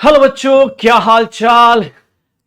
Hello बच्चों, क्या हाल चाल।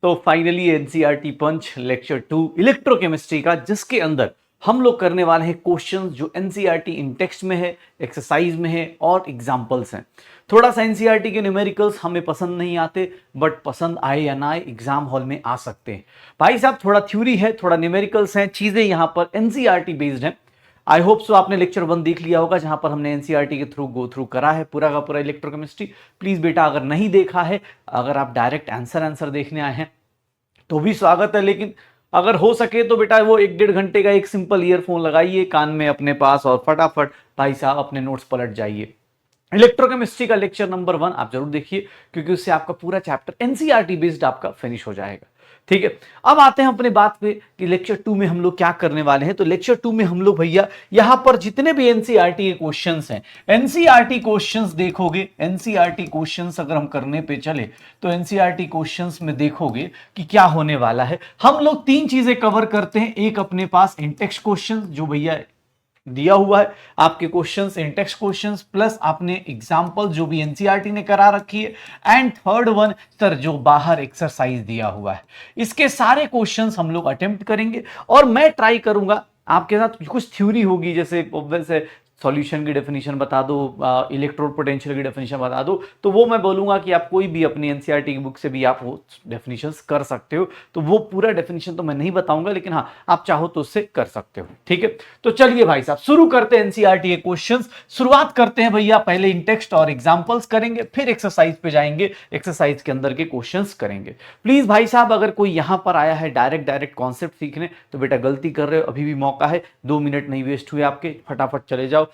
तो finally NCERT punch lecture 2 electrochemistry का, जिसके अंदर हम लोग करने वाले हैं क्वेश्चंस जो एनसीईआरटी इन टेक्स्ट में है, एक्सरसाइज में है और एग्जांपल्स हैं। थोड़ा सा एनसीईआरटी के न्यूमेरिकल्स हमें पसंद नहीं आते, बट पसंद आए या ना आए एग्जाम हॉल में आ सकते हैं। भाई साहब, थोड़ा थ्योरी है, थोड़ा न्यूमेरिकल्स हैं, चीजें यहां पर एनसीईआरटी बेस्ड हैं। आई होप सो आपने लेक्चर 1 देख लिया होगा, जहां पर हमने एनसीईआरटी के थ्रू गो थ्रू करा है पूरा का पूरा इलेक्ट्रोकेमिस्ट्री। प्लीज बेटा, अगर नहीं देखा है, अगर आप डायरेक्ट आंसर देखने आए हैं तो भी स्वागत है, लेकिन अगर हो सके तो बेटा वो 1-1.5 घंटे का एक सिंपल ईयरफोन लगाइए कान में अपने पास और फटाफट भाई साहब अपने नोट्स पलट जाइए। इलेक्ट्रोकेमिस्ट्री का लेक्चर नंबर 1 आप जरूर देखिए, क्योंकि उससे आपका पूरा चैप्टर एनसीईआरटी बेस्ड आपका फिनिश हो जाएगा। ठीक है, अब आते हैं अपने बात पे कि लेक्चर 2 में हम लोग क्या करने वाले हैं। तो लेक्चर 2 में हम लोग भैया यहां पर जितने भी एनसीईआरटी के क्वेश्चंस हैं, एनसीईआरटी क्वेश्चंस देखोगे। एनसीईआरटी क्वेश्चंस अगर हम करने पे चले तो एनसीईआरटी क्वेश्चंस में देखोगे कि क्या होने वाला है। हम लोग 3 चीजें कवर करते हैं। एक अपने पास इंटेक्स्ट क्वेश्चंस जो भैया दिया हुआ है, आपके क्वेश्चंस इंटेक्स्ट क्वेश्चंस प्लस आपने एग्जांपल जो भी एनसीईआरटी ने करा रखी है, एंड थर्ड वन सर जो बाहर एक्सरसाइज दिया हुआ है। इसके सारे क्वेश्चंस हम लोग अटेम्प्ट करेंगे और मैं ट्राई करूंगा आपके साथ। कुछ थ्योरी होगी, जैसे वैसे सॉल्यूशन की डेफिनेशन बता दो, इलेक्ट्रोड पोटेंशियल की डेफिनेशन बता दो, तो वो मैं बोलूंगा कि आप कोई भी अपनी एनसीईआरटी की बुक से भी आप वो डेफिनेशंस कर सकते हो। तो वो पूरा डेफिनेशन तो मैं नहीं बताऊंगा, लेकिन हाँ आप चाहो तो उससे कर सकते हो। ठीक है, तो चलिए भाई साहब शुरू करते हैं एनसीईआरटी के क्वेश्चंस। शुरुआत करते हैं भैया, पहले इंटेक्स्ट और एग्जांपल्स करेंगे, फिर एक्सरसाइज पे जाएंगे, एक्सरसाइज के अंदर के क्वेश्चंस करेंगे। प्लीज भाई साहब, अगर कोई यहां पर आया है डायरेक्ट कॉन्सेप्ट सीखने, तो बेटा गलती कर रहे हो, अभी भी मौका है, 2 मिनट नहीं वेस्ट हुए आपके, फटाफट चले जाओ,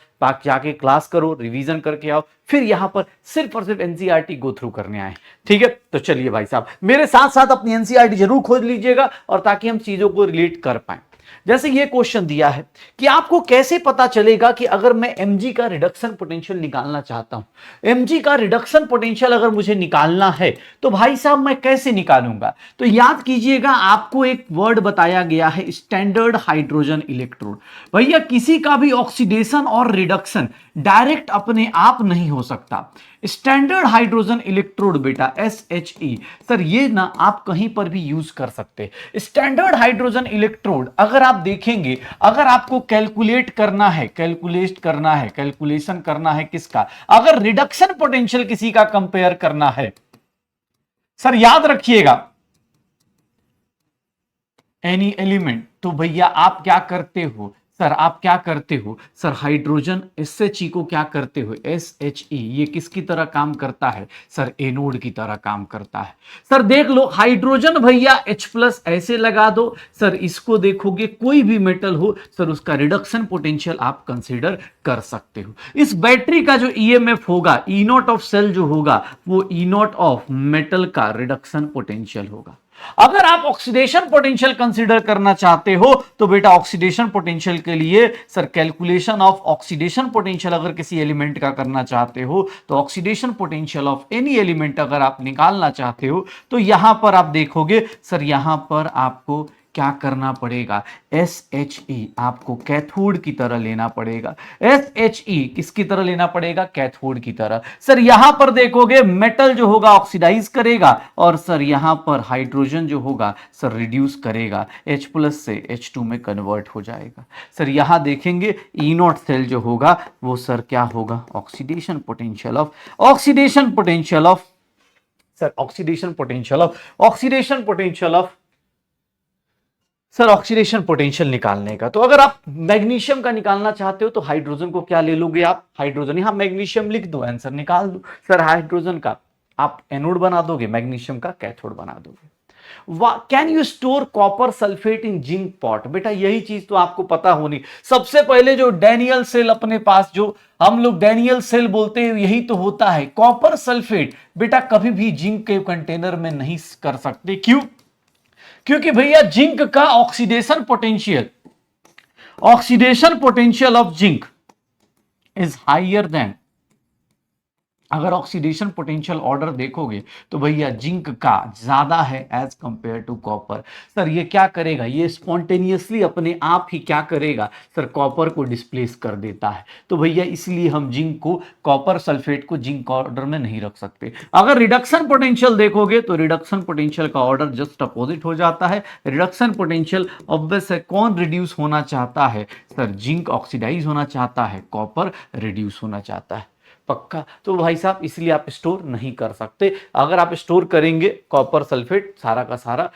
जाके क्लास करो, रिवीजन करके आओ, फिर यहां पर सिर्फ और सिर्फ एनसीईआरटी गो थ्रू करने आए। ठीक है, तो चलिए भाई साहब मेरे साथ साथ अपनी एनसीईआरटी जरूर खोज लीजिएगा, और ताकि हम चीजों को रिलेट कर पाए। जैसे ये क्वेश्चन दिया है कि आपको कैसे पता चलेगा कि अगर मैं mg का रिडक्शन पोटेंशियल निकालना चाहता हूं, mg का रिडक्शन पोटेंशियल अगर मुझे निकालना है तो भाई साहब मैं कैसे निकालूंगा। तो याद कीजिएगा, आपको एक वर्ड बताया गया है, स्टैंडर्ड हाइड्रोजन इलेक्ट्रोड। भैया किसी का भी ऑक्सीडेशन और रिडक्शन डायरेक्ट अपने आप नहीं हो सकता। स्टैंडर्ड हाइड्रोजन इलेक्ट्रोड बेटा SHE, सर ये ना आप कहीं पर भी यूज कर सकते। स्टैंडर्ड हाइड्रोजन इलेक्ट्रोड अगर आप देखेंगे, अगर आपको कैलकुलेट करना है, कैलकुलेशन करना है किसका, अगर रिडक्शन पोटेंशियल किसी का कंपेयर करना है, सर याद रखिएगा एनी एलिमेंट, तो भैया आप क्या करते हो, सर आप क्या करते हो, सर हाइड्रोजन SHE को क्या करते हो, SHE ये किसकी तरह काम करता है, सर एनोड की तरह काम करता है। सर देख लो हाइड्रोजन भैया H+ ऐसे लगा दो, सर इसको देखोगे कोई भी मेटल हो, सर उसका रिडक्शन पोटेंशियल आप कंसीडर कर सकते हो। इस बैटरी का जो EMF होगा, E0 ऑफ सेल जो होगा, वो E0 ऑफ मेटल का रिडक्शन पोटेंशियल होगा। अगर आप ऑक्सीडेशन पोटेंशियल कंसीडर करना चाहते हो तो बेटा ऑक्सीडेशन पोटेंशियल के लिए sir calculation of oxidation potential अगर किसी एलिमेंट का करना चाहते हो, तो oxidation potential of any element अगर आप निकालना चाहते हो, तो यहां पर आप देखोगे सर यहां पर आपको क्या करना पड़ेगा, SHE आपको कैथोड की तरह लेना पड़ेगा। SHE किसकी तरह लेना पड़ेगा, कैथोड की तरह। सर यहां पर देखोगे मेटल जो होगा ऑक्सीडाइज करेगा, और सर यहां पर हाइड्रोजन जो होगा सर रिड्यूस करेगा, H+ से H2 में कन्वर्ट हो जाएगा। सर यहां देखेंगे E0 सेल जो होगा वो सर क्या होगा, oxidation potential of sir oxidation potential निकालने का। तो अगर आप मैग्नीशियम का निकालना चाहते हो तो हाइड्रोजन को क्या ले लोगे आप, हाइड्रोजन, यहां मैग्नीशियम लिख दो, आंसर निकाल दो। सर हाइड्रोजन का आप एनोड बना दोगे, मैग्नीशियम का कैथोड बना दोगे। Can you store copper sulphate in zinc pot, बेटा यही चीज तो आपको पता होनी। सबसे पहले जो डैनियल सेल अपने पास, जो हम लोग डैनियल सेल बोलते हैं, यही तो होता है। कॉपर सल्फेट बेटा कभी भी जिंक के कंटेनर में नहीं कर सकते। क्यों, क्योंकि भैया जिंक का oxidation potential of zinc is higher than अगर ऑक्सीडेशन पोटेंशियल ऑर्डर देखोगे तो भैया जिंक का ज्यादा है as compare to copper. Sir ये क्या करेगा, ये स्पॉन्टेनियसली अपने आप ही क्या करेगा सर, कॉपर को डिस्प्लेस कर देता है। तो भैया इसलिए हम जिंक को, कॉपर सल्फेट को जिंक ऑर्डर में नहीं रख सकते। अगर रिडक्शन पोटेंशियल देखोगे तो रिडक्शन पोटेंशियल का ऑर्डर जस्ट अपोजिट हो जाता है। रिडक्शन पोटेंशियल ऑब्वियस है, कौन रिड्यूस होना चाहता है सर, जिंक ऑक्सीडाइज होना चाहता है, कॉपर रिड्यूस होना चाहता है। पक्का। तो भाई साहब इसलिए आप स्टोर नहीं कर सकते। अगर आप स्टोर करेंगे कॉपर सल्फेट सारा का सारा,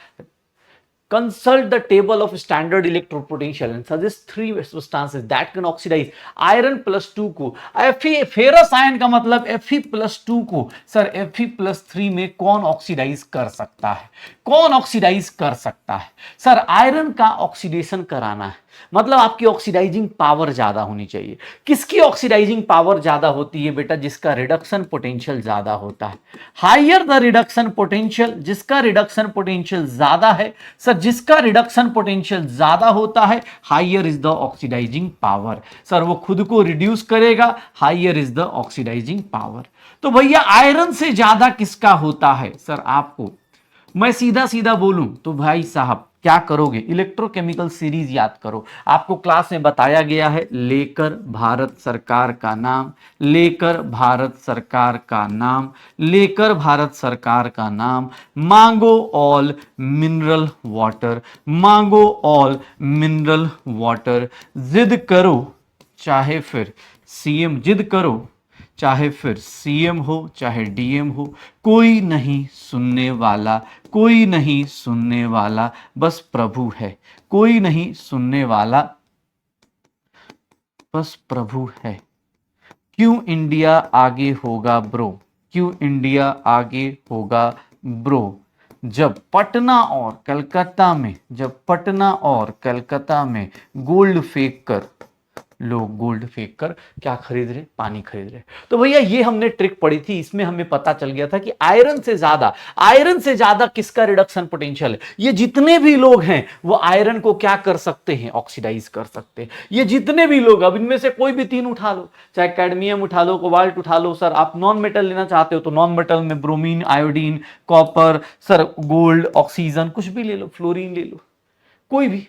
consult the table of standard electropotential and suggest three substances that can oxidize iron plus 2 को Fe फेरस आयन का मतलब Fe+2 को सर Fe+3 में कौन ऑक्सीडाइज कर सकता है, कौन ऑक्सीडाइज कर सकता है सर, आयरन का ऑक्सीडेशन कराना है, मतलब आपकी ऑक्सीडाइजिंग पावर ज्यादा होनी चाहिए। किसकी ऑक्सीडाइजिंग पावर ज्यादा होती है बेटा, जिसका रिडक्शन पोटेंशियल ज्यादा होता है। हाइयर द रिडक्शन पोटेंशियल, जिसका रिडक्शन पोटेंशियल ज्यादा है सर, जिसका रिडक्शन पोटेंशियल ज्यादा होता है higher is the oxidising power. Sir वो खुद को रिड्यूस करेगा, higher is the oxidising power. तो भैया आयरन से ज्यादा किसका होता है सर, आपको मैं सीधा सीधा बोलूं तो भाई साहब क्या करोगे, इलेक्ट्रोकेमिकल सीरीज याद करो। आपको क्लास में बताया गया है, लेकर भारत सरकार का नाम, लेकर भारत सरकार का नाम, लेकर भारत सरकार का नाम, मांगो ऑल मिनरल वाटर, मांगो ऑल मिनरल वाटर, जिद करो चाहे फिर सीएम, जिद करो चाहे फिर सीएम हो चाहे डीएम हो, कोई नहीं सुनने वाला, कोई नहीं सुनने वाला, बस प्रभु है, कोई नहीं सुनने वाला, बस प्रभु है। क्यों इंडिया आगे होगा ब्रो, क्यों इंडिया आगे होगा ब्रो, जब पटना और कलकत्ता में, जब पटना और कलकत्ता में गोल्ड फेंक कर, लोग गोल्ड फेंक कर क्या खरीद रहे, पानी खरीद रहे। तो भैया ये हमने ट्रिक पढ़ी थी, इसमें हमें पता चल गया था कि आयरन से ज्यादा, आयरन से ज्यादा किसका रिडक्शन पोटेंशियल है। ये जितने भी लोग हैं वो आयरन को क्या कर सकते हैं, ऑक्सीडाइज कर सकते हैं। ये जितने भी लोग, अब इनमें से कोई भी तीन उठा लो, चाहे कैडमियम उठा लो, कोबाल्ट उठा लो, सर आप नॉन मेटल लेना चाहते हो तो नॉन मेटल में bromine, iodine, copper, sir gold, oxygen, कुछ भी ले लो, फ्लोरीन ले लो, कोई भी,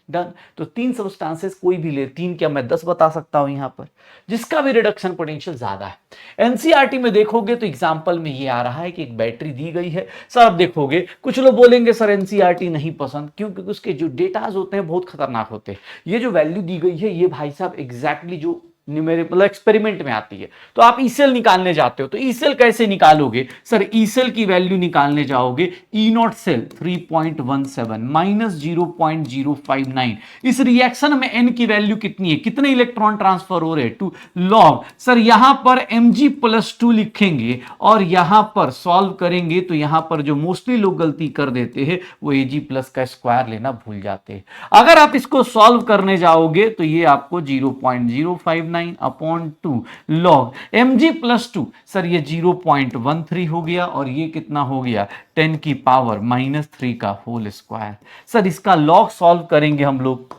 डन। तो तीन सब्सटेंसेस कोई भी ले, तीन क्या मैं 10 बता सकता हूं यहां पर, जिसका भी रिडक्शन पोटेंशियल ज्यादा है। एनसीईआरटी में देखोगे तो एग्जांपल में ये आ रहा है कि एक बैटरी दी गई है। सर आप देखोगे कुछ लोग बोलेंगे सर एनसीईआरटी नहीं पसंद, क्यों, क्योंकि उसके जो डेटाज होते हैं बहुत खतरनाक होते हैं। ये जो वैल्यू दी गई है ये भाई साहब एग्जैक्टली जो न्यूमेरिकल एक्सपेरिमेंट में आती है। तो आप ई सेल निकालने जाते हो तो ई सेल कैसे निकालोगे सर, ई सेल की वैल्यू निकालने जाओगे, ई नॉट सेल 3.17 माइनस 0.059। इस रिएक्शन में एन की वैल्यू कितनी है, कितने इलेक्ट्रॉन ट्रांसफर हो रहे, 2 लॉग। सर यहां पर Mg+2 लिखेंगे और यहां पर सॉल्व करेंगे तो यहां पर जो मोस्टली लोग गलती कर देते हैं वो Ag+ का स्क्वायर लेना भूल जाते हैं। अगर आप इसको सॉल्व करने जाओगे तो ये आपको 0.059 अपॉन 2 लॉग Mg+2, सर ये 0.13 हो गया और ये कितना हो गया 10 की पावर -3 का होल स्क्वायर। सर इसका लॉग सॉल्व करेंगे हम लोग,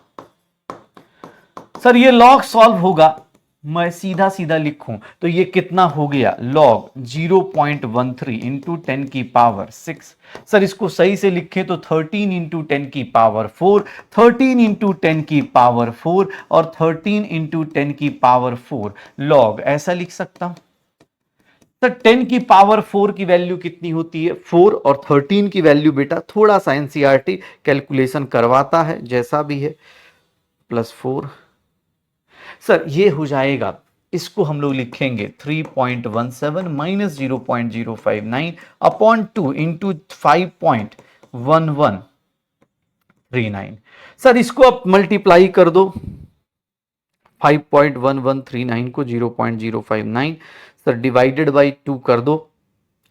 सर ये लॉग सॉल्व होगा, मैं सीधा सीधा लिखूं तो ये कितना हो गया, लॉग 0.13 इंटू 10 की पावर 6। सर इसको सही से लिखें तो 13 इंटू 10 की पावर 4, 13 इंटू 10 की पावर 4 और 13 इंटू 10 की पावर 4 लॉग, ऐसा लिख सकता हूं। सर 10 की पावर 4 की वैल्यू कितनी होती है 4, और 13 की वैल्यू बेटा थोड़ा सा एनसीईआरटी कैलकुलेशन करवाता है जैसा भी है, +4। सर ये हो जाएगा, इसको हम लोग लिखेंगे 3.17 माइनस 0.059 अपॉन 2 इंटू 5.1139। सर इसको आप मल्टीप्लाई कर दो, 5.1139 को 0.059, सर डिवाइडेड बाई 2 कर दो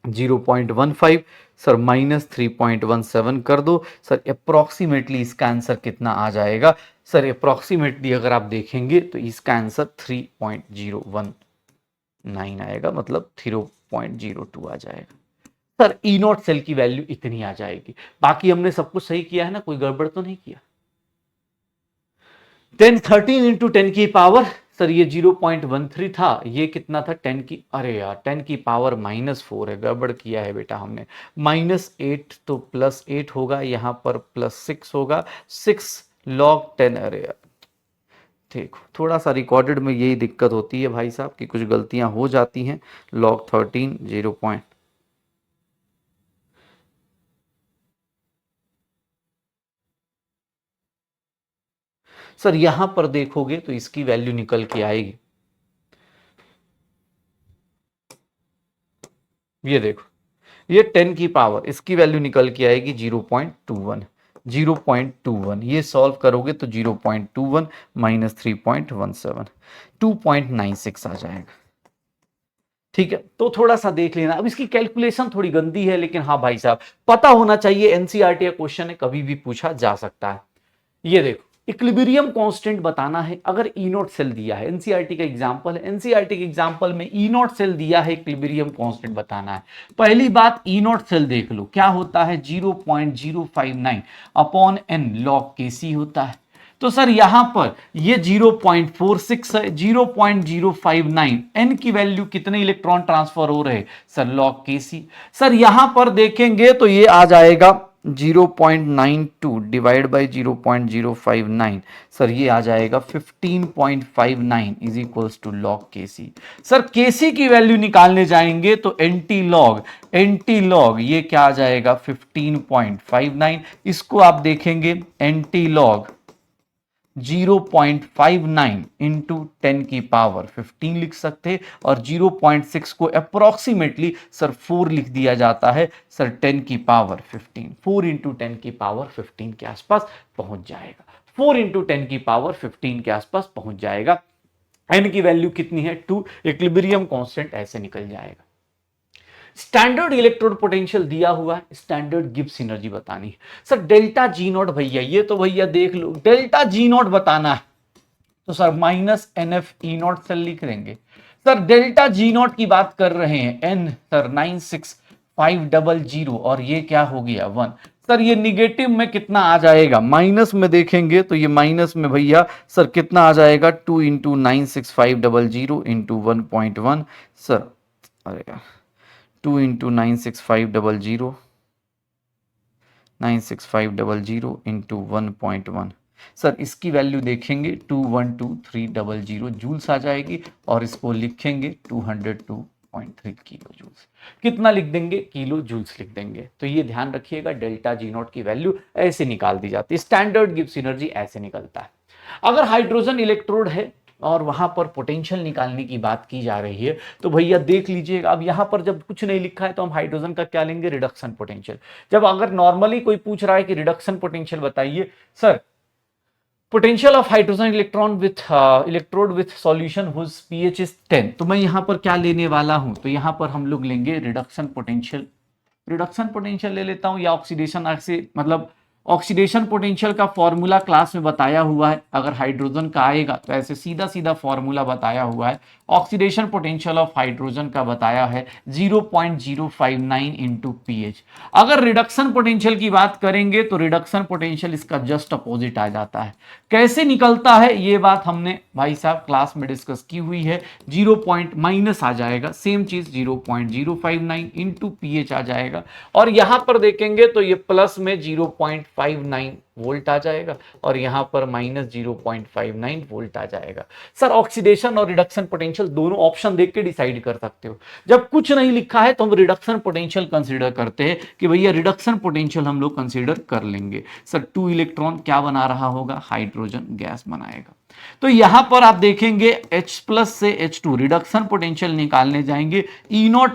0.15, सर -3.17 कर दो। सर अप्रोक्सीमेटली इसका आंसर कितना आ जाएगा, सर अप्रोक्सीमेटली अगर आप देखेंगे तो इसका आंसर 3.019 आएगा, मतलब 0.02 आ जाएगा। सर ई नॉट सेल की वैल्यू इतनी आ जाएगी। बाकी हमने सब कुछ सही किया है ना, कोई गड़बड़ तो नहीं किया। 13 इंटू 10 की पावर सर ये 0.13 था, ये कितना था 10 की, अरे यार 10 की पावर -4 है, गड़बड़ किया है बेटा हमने। -8 तो +8 होगा, यहाँ पर +6 होगा, 6 log 10। अरे यार देखो थोड़ा सा रिकॉर्डेड में यही दिक्कत होती है भाई साहब कि कुछ गलतियां हो जाती हैं। log 13 0 सर यहां पर देखोगे तो इसकी वैल्यू निकल के आएगी, ये देखो, ये 10 की पावर, इसकी वैल्यू निकल के आएगी 0.21। 0.21 ये सॉल्व करोगे तो 0.21 -3.17 2.96 आ जाएगा। ठीक है, तो थोड़ा सा देख लेना। अब इसकी कैलकुलेशन थोड़ी गंदी है, लेकिन हाँ भाई साहब पता होना चाहिए, एनसीईआरटी का क्वेश्चन है, कभी भी पूछा जा सकता है। ये देखो, इक्विलिब्रियम कांस्टेंट बताना है, अगर ई नॉट सेल दिया है, एनसीईआरटी का एग्जांपल है, एनसीईआरटी के एग्जांपल में ई नॉट सेल दिया है, इक्विलिब्रियम कांस्टेंट बताना है। पहली बात, ई नॉट सेल देख लो क्या होता है, 0.059 अपॉन एन लॉग के सी होता है। तो सर यहां पर ये 0.46 है, 0.059 एन की वैल्यू कितने इलेक्ट्रॉन ट्रांसफर हो रहे, सर लॉग के सी। सर यहां पर देखेंगे तो ये आ जाएगा 0.92 डिवाइड बाई 0.059, सर ये आ जाएगा 15.59 इज इक्वल्स टू लॉग के सी। सर के सी की वैल्यू निकालने जाएंगे तो एंटी लॉग ये क्या आ जाएगा 15.59, इसको आप देखेंगे एंटी लॉग 0.59 इंटू 10 की पावर 15 लिख सकते हैं, और 0.6 को अप्रोक्सीमेटली सर 4 लिख दिया जाता है, सर 10 की पावर 15, 4 इंटू 10 की पावर 15 के आसपास पहुंच जाएगा, 4 इंटू 10 की पावर 15 के आसपास पहुंच जाएगा। एन की वैल्यू कितनी है 2, इक्विलिब्रियम कांस्टेंट ऐसे निकल जाएगा। स्टैंडर्ड इलेक्ट्रोड पोटेंशियल दिया हुआ है, स्टैंडर्ड गिब्स एनर्जी बतानी है। सर डेल्टा जी नॉट भैया, ये तो भैया देख लो, डेल्टा जी नॉट बताना है तो sir -NF E naught cell लिख देंगे। सर डेल्टा जी नॉट की बात कर रहे हैं, एन सर 96500 और ये क्या हो गया 1। सर ये निगेटिव में कितना आ जाएगा, माइनस में देखेंगे तो ये माइनस में भैया सर कितना आ जाएगा 2 इंटू 96500 इंटू 1.1, सर अरे यार 2 इंटू 96500 इंटू 1.1, सर इसकी वैल्यू देखेंगे 212300 जूल्स आ जाएगी, और इसको लिखेंगे 202.3 किलो जूल्स। कितना लिख देंगे, किलो जूल्स लिख देंगे। तो ये ध्यान रखिएगा, डेल्टा जी नॉट की वैल्यू ऐसे निकाल दी जाती है, स्टैंडर्ड गिब्स एनर्जी ऐसे निकलता है। अगर हाइड्रोजन इलेक्ट्रोड है और वहां पर पोटेंशियल निकालने की बात की जा रही है, तो भैया देख लीजिएगा, अब यहां पर जब कुछ नहीं लिखा है तो हम हाइड्रोजन का क्या लेंगे, रिडक्शन पोटेंशियल। जब अगर नॉर्मली कोई पूछ रहा है कि रिडक्शन पोटेंशियल बताइए, sir potential of hydrogen electron with electrode with solution whose pH is 10, तो मैं यहां पर क्या लेने वाला हूं, तो यहां पर हम लोग लेंगे रिडक्शन पोटेंशियल। रिडक्शन पोटेंशियल ले लेता हूं, या ऑक्सीडेशन ऐसे, मतलब ऑक्सीडेशन पोटेंशियल का फॉर्मूला क्लास में बताया हुआ है, अगर हाइड्रोजन का आएगा तो ऐसे सीधा सीधा फॉर्मूला बताया हुआ है। ऑक्सीडेशन पोटेंशियल ऑफ हाइड्रोजन का बताया है 0.059 इंटू पीएच। अगर रिडक्शन पोटेंशियल की बात करेंगे तो रिडक्शन पोटेंशियल इसका जस्ट अपोजिट आ जाता है। कैसे निकलता है ये बात हमने भाई साहब क्लास में डिस्कस की हुई है, 0. माइनस आ जाएगा, सेम चीज 0.059 इंटू पीएच आ जाएगा, और यहां पर देखेंगे तो ये प्लस में 0.59 वोल्ट आ जाएगा, और यहां पर -0.59 वोल्ट आ जाएगा। सर ऑक्सीडेशन और रिडक्शन पोटेंशियल दोनों ऑप्शन देख के डिसाइड कर सकते हो। जब कुछ नहीं लिखा है तो हम रिडक्शन पोटेंशियल कंसीडर करते हैं कि भैया रिडक्शन पोटेंशियल हम लोग कंसीडर कर लेंगे। सर 2 इलेक्ट्रॉन क्या बना रहा होगा, हाइड्रोजन गैस बनाएगा। तो यहां पर आप देखेंगे H+ से H2 रिडक्शन पोटेंशियल निकालने जाएंगे, ई नॉट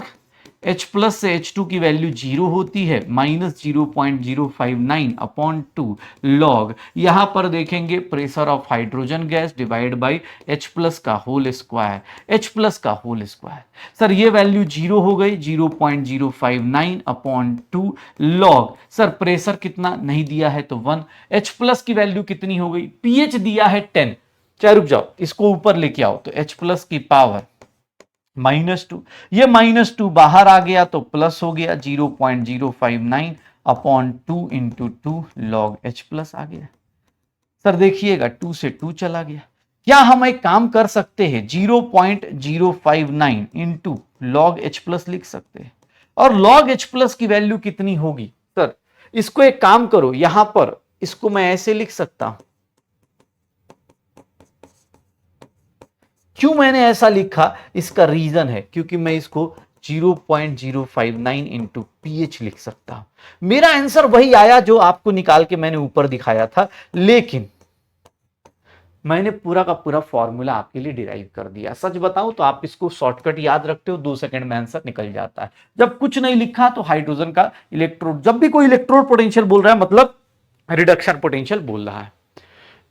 H+ से H2 की वैल्यू 0 होती है, -0.059 अपॉन 2 लॉग, यहां पर देखेंगे pressure of hydrogen gas divide by H+ का होल स्क्वायर, H+ का होल स्क्वायर। सर ये वैल्यू 0 हो गई, 0.059 अपॉन 2 लॉग, सर प्रेशर कितना नहीं दिया है तो 1, H+ की वैल्यू कितनी हो गई, पीएच दिया है 10, चाहे रुक जाओ इसको ऊपर लेके आओ, तो H+ की पावर -2, ये -2 बाहर आ गया तो प्लस हो गया, 0.059 अपॉन 2 इंटू 2 लॉग H+ आ गया। सर देखिएगा 2 से 2 चला गया, क्या हम एक काम कर सकते हैं, 0.059 इंटू लॉग एच प्लस लिख सकते हैं। और लॉग एच प्लस की वैल्यू कितनी होगी सर, इसको एक काम करो, यहां पर इसको मैं ऐसे लिख सकता हूं। क्यों मैंने ऐसा लिखा, इसका रीजन है क्योंकि मैं इसको 0.059 इंटू पीएच लिख सकता हूं। मेरा आंसर वही आया जो आपको निकाल के मैंने ऊपर दिखाया था, लेकिन मैंने पूरा का पूरा फॉर्मूला आपके लिए डिराइव कर दिया। सच बताऊं तो आप इसको शॉर्टकट याद रखते हो, 2 सेकंड में आंसर निकल जाता है। जब कुछ नहीं लिखा तो हाइड्रोजन का इलेक्ट्रोड, जब भी कोई इलेक्ट्रोड पोटेंशियल बोल रहा है मतलब रिडक्शन पोटेंशियल बोल रहा है।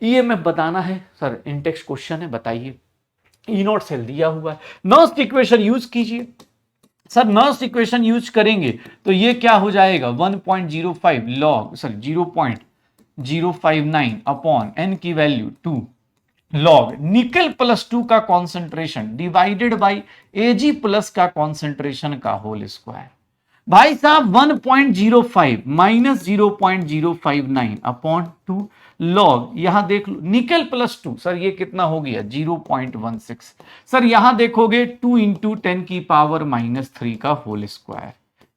ईएमएफ बताना है सर, इंटेक्स क्वेश्चन है, बताइए। ई नॉट सेल दिया हुआ है, नर्स्ट इक्वेशन यूज कीजिए सर। नर्स्ट इक्वेशन यूज करेंगे तो ये क्या हो जाएगा, 1.05 लॉग सॉरी 0.059 अपॉन एन की वैल्यू 2 लॉग निकल प्लस 2 का concentration divided by AG plus का कॉन्सेंट्रेशन का होल स्क्वायर। भाई साहब 1.05 माइनस 0.059 अपॉन 2 लॉग, यहां देख लो निकल प्लस 2, सर ये कितना हो गया 0.16। सर यहां देखोगे 2 इंटू 10 की पावर माइनस 3 का होल स्क्वायर,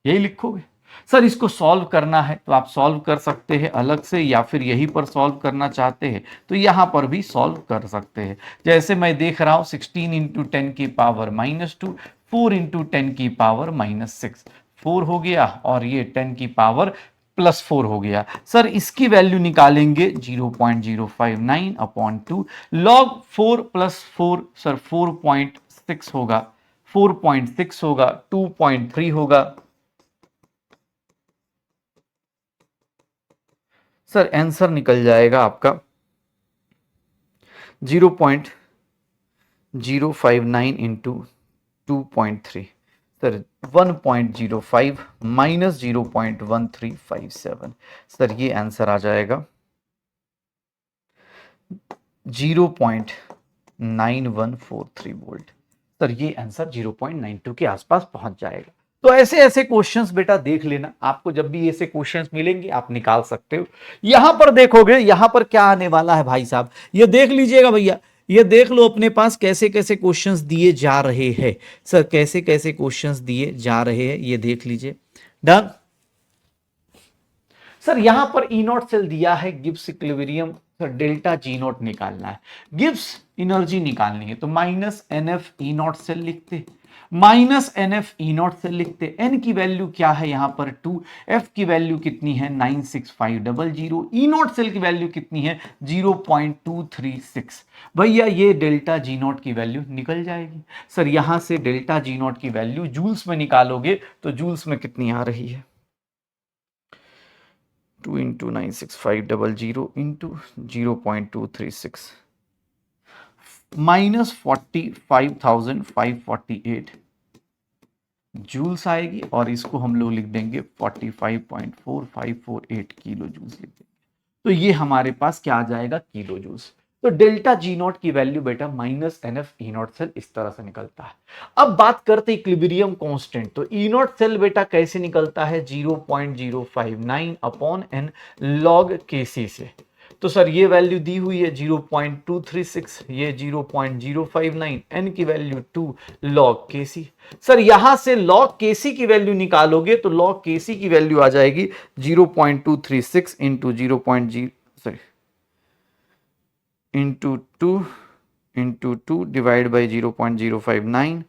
यही लिखोगे। सर इसको सॉल्व करना है तो आप सॉल्व कर सकते हैं अलग से, या फिर यहीं पर सॉल्व करना चाहते हैं तो यहां पर भी सॉल्व कर सकते हैं। जैसे मैं देख रहा हूं 16 इंटू 10 की पावर माइनस 2, 4 इंटू 10 की पावर माइनस 6, 4 हो गया और ये 10 की पावर प्लस 4 हो गया। सर इसकी वैल्यू निकालेंगे 0.059 अपॉन 2 लॉग 4 प्लस 4 सर 4.6 होगा, 4.6 होगा, 2.3 होगा। सर आंसर निकल जाएगा आपका 0.059 इंटू 2.3, सर 1.05 माइनस 0.1357, सर ये आंसर आ जाएगा 0.9143 वोल्ट। सर ये आंसर 0.92 के आसपास पहुंच जाएगा। तो ऐसे ऐसे क्वेश्चंस बेटा देख लेना, आपको जब भी ऐसे क्वेश्चंस मिलेंगे आप निकाल सकते हो। यहां पर देखोगे, यहां पर क्या आने वाला है भाई साहब, ये देख लीजिएगा भैया, ये देख लो अपने पास कैसे कैसे क्वेश्चंस दिए जा रहे हैं। सर कैसे कैसे क्वेश्चंस दिए जा रहे हैं ये देख लीजिए। डन। सर यहां पर ई नॉट सेल दिया है, Gibbs equilibrium, sir delta G naught निकालना है, गिब्स एनर्जी निकालनी है तो minus n F E naught cell लिखते, minus n F E naught cell लिखते। एन की वैल्यू क्या है यहां पर 2, एफ की वैल्यू कितनी है 96500, ई नॉट सेल की वैल्यू कितनी है 0.236। भैया ये डेल्टा जी नॉट की वैल्यू निकल जाएगी। सर यहां से डेल्टा जी नॉट की वैल्यू जूल्स में निकालोगे तो जूल्स में कितनी आ रही है, 2 इंटू 96500 इंटू 0.236 माइनस 45,548 जूल्स आएगी, और इसको हम लोग लिख देंगे 45.4548 किलो जूल्स लिख देंगे। तो ये हमारे पास क्या आ जाएगा, किलो जूल्स। तो डेल्टा जी नॉट की वैल्यू बेटा minus n F E naught cell इस तरह से निकलता है। अब बात करते इक्विलिब्रियम कांस्टेंट, तो ई नॉट सेल बेटा कैसे निकलता है 0.059 अपॉन एन लॉग केसी से। तो सर ये वैल्यू दी हुई है 0.236, ये 0.059, एन की वैल्यू 2 लॉग केसी। सर यहां से लॉग केसी की वैल्यू निकालोगे तो लॉग केसी की वैल्यू आ जाएगी 0.236 into 0.0 sorry into 2 divide by 0.059।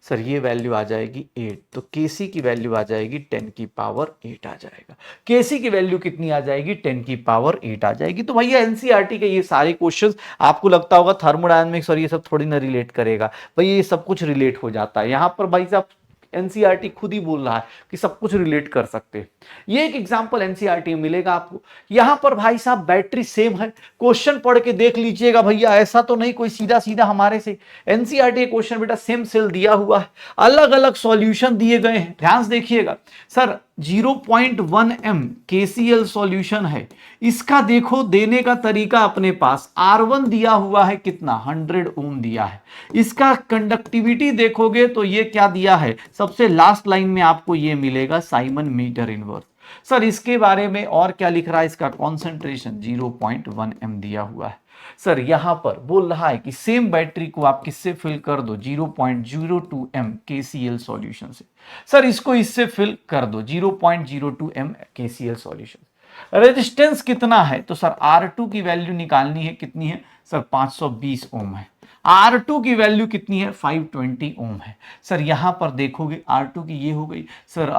Sir ये वैल्यू आ जाएगी 8, तो केसी की वैल्यू आ जाएगी 10 की पावर 8 आ जाएगा। केसी की वैल्यू कितनी आ जाएगी 10 की पावर 8 आ जाएगी। तो भैया एनसीईआरटी के ये सारे क्वेश्चंस आपको लगता होगा थर्मोडायनामिक्स और ये सब थोड़ी ना रिलेट करेगा, भैया ये सब कुछ रिलेट हो जाता है। यहां पर भाई साहब एनसीईआरटी खुद ही बोल रहा है कि सब कुछ रिलेट कर सकते हैं। ये एक एग्जांपल एनसीईआरटी में मिलेगा आपको। यहां पर भाई साहब बैटरी सेम है, क्वेश्चन पढ़ के देख लीजिएगा भैया, ऐसा तो नहीं कोई सीधा सीधा हमारे से। एनसीईआरटी क्वेश्चन बेटा सेम सेल दिया हुआ है, अलग अलग सॉल्यूशन दिए गए हैं, ध्यान से देखिएगा। सर 0.1 m KCl सॉल्यूशन है, इसका देखो देने का तरीका अपने पास, R1 दिया हुआ है कितना 100 ओम दिया है। इसका कंडक्टिविटी देखोगे तो ये क्या दिया है, सबसे लास्ट लाइन में आपको ये मिलेगा साइमन मीटर इनवर्स। सर इसके बारे में और क्या लिख रहा है, इसका कॉन्सेंट्रेशन 0.1 m दिया हुआ है। सर यहां पर बोल रहा है कि सेम बैटरी को आप किससे फिल कर दो 0.02 m KCl सॉल्यूशन से। सर इसको इससे फिल कर दो 0.02 m KCl सॉल्यूशन। रेजिस्टेंस कितना है, तो सर R2 की वैल्यू निकालनी है, कितनी है सर 520 ओम है। R2 की वैल्यू कितनी है 520 ओम है। सर यहां पर देखोगे R2 की ये हो गई सर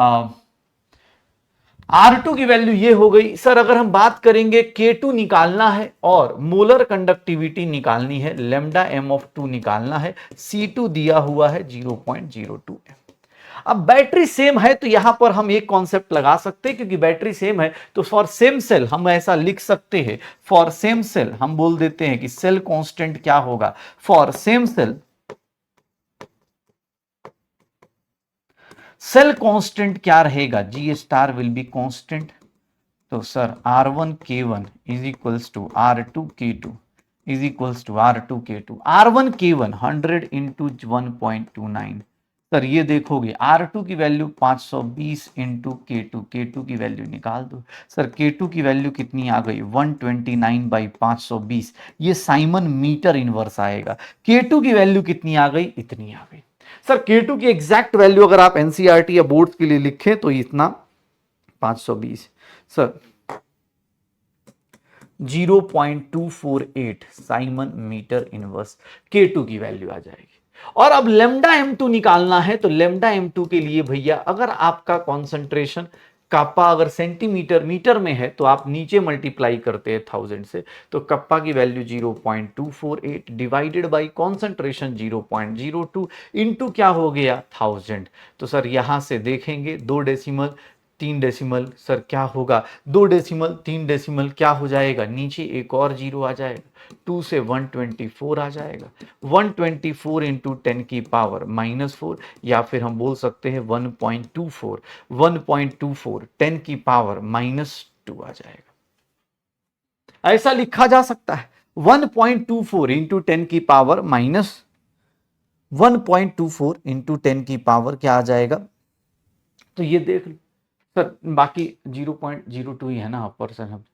R2 की वैल्यू ये हो गई। सर अगर हम बात करेंगे K2 निकालना है और मोलर कंडक्टिविटी निकालनी है, लेमडा m ऑफ 2 निकालना है, C2 दिया हुआ है 0.02 m। अब बैटरी सेम है तो यहां पर हम एक कॉन्सेप्ट लगा सकते हैं, क्योंकि बैटरी सेम है तो फॉर सेम सेल हम ऐसा लिख सकते हैं, फॉर सेम सेल हम बोल देते हैं कि सेल कांस्टेंट क्या होगा, for same cell cell constant क्या रहेगा, G star will be constant. तो sir R1K1 is equals to R2K2 is equals to R2K2। R1K1 100 into 1.29। Sir ये देखोगे R2 की वैल्यू 520 इंटू K2 की वैल्यू निकाल दो। सर K2 की वैल्यू कितनी आ गई 129 बाई 520, ये साइमन मीटर इनवर्स आएगा। K2 की वैल्यू कितनी आ गई, इतनी आ गई। सर K2 की एग्जैक्ट वैल्यू अगर आप एनसीईआरटी या बोर्ड के लिए लिखें तो इतना 520 sir 0.248 Simon metre inverse K2 की वैल्यू आ जाएगी। और अब लेमडा m2 निकालना है, तो लेमडा m2 के लिए भैया अगर आपका कॉन्सेंट्रेशन कप्पा अगर सेंटीमीटर मीटर में है तो आप नीचे मल्टीप्लाई करते हैं 1000 से, तो कप्पा की value 0.248 divided by concentration 0.02 into क्या हो गया 1000। तो सर यहां से देखेंगे 2 डेसिमल 3 डेसिमल, सर क्या होगा 2 डेसिमल 3 डेसिमल, क्या हो जाएगा नीचे एक और जीरो आ जाएगा, 2 से 124 आ जाएगा। 124 इंटू 10 की पावर -4, या फिर हम बोल सकते हैं 1.24 10 की पावर -2 आ जाएगा। ऐसा लिखा जा सकता है 1.24 इंटू 10 की पावर -1.24 इंटू 10 की पावर क्या आ जाएगा, तो ये देख लो सर, बाकी 0.02 ही है ना अपर सर। हम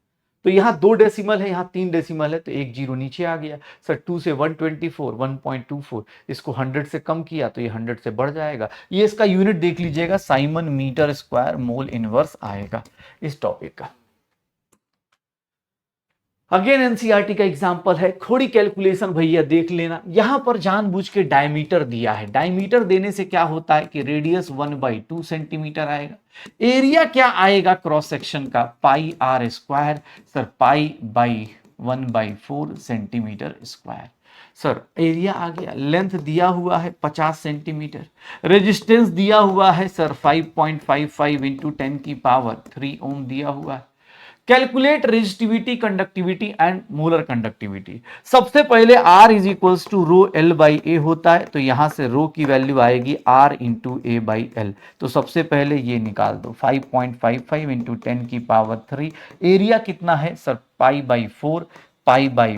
तो यहाँ 2 डेसिमल है, यहाँ 3 डेसिमल है, तो एक जीरो नीचे आ गया। सर 2 से 124 1.24, इसको 100 से कम किया तो ये 100 से बढ़ जाएगा। ये इसका यूनिट देख लीजिएगा, siemens metre square mole inverse आएगा इस टॉपिक का। अगेन एनसीईआरटी का एग्जांपल है, थोड़ी कैलकुलेशन भैया देख लेना। यहां पर जानबूझ के डायमीटर दिया है, डायमीटर देने से क्या होता है कि रेडियस 1/2 सेंटीमीटर आएगा। एरिया क्या आएगा क्रॉस सेक्शन का pi r square, sir pi by 1/4 centimetre square. Sir area आ गया। लेंथ दिया हुआ है 50 सेंटीमीटर, रेजिस्टेंस दिया हुआ है सर 5.55 इंटू 10 की पावर 3 ओम दिया हुआ है। Calculate resistivity, conductivity and molar conductivity. सबसे पहले R is equals to rho L by A होता है, तो यहां से रो की वैल्यू आएगी R into A by L. तो सबसे पहले ये निकाल दो 5.55 इंटू 10 की पावर 3। एरिया कितना है सर पाई बाई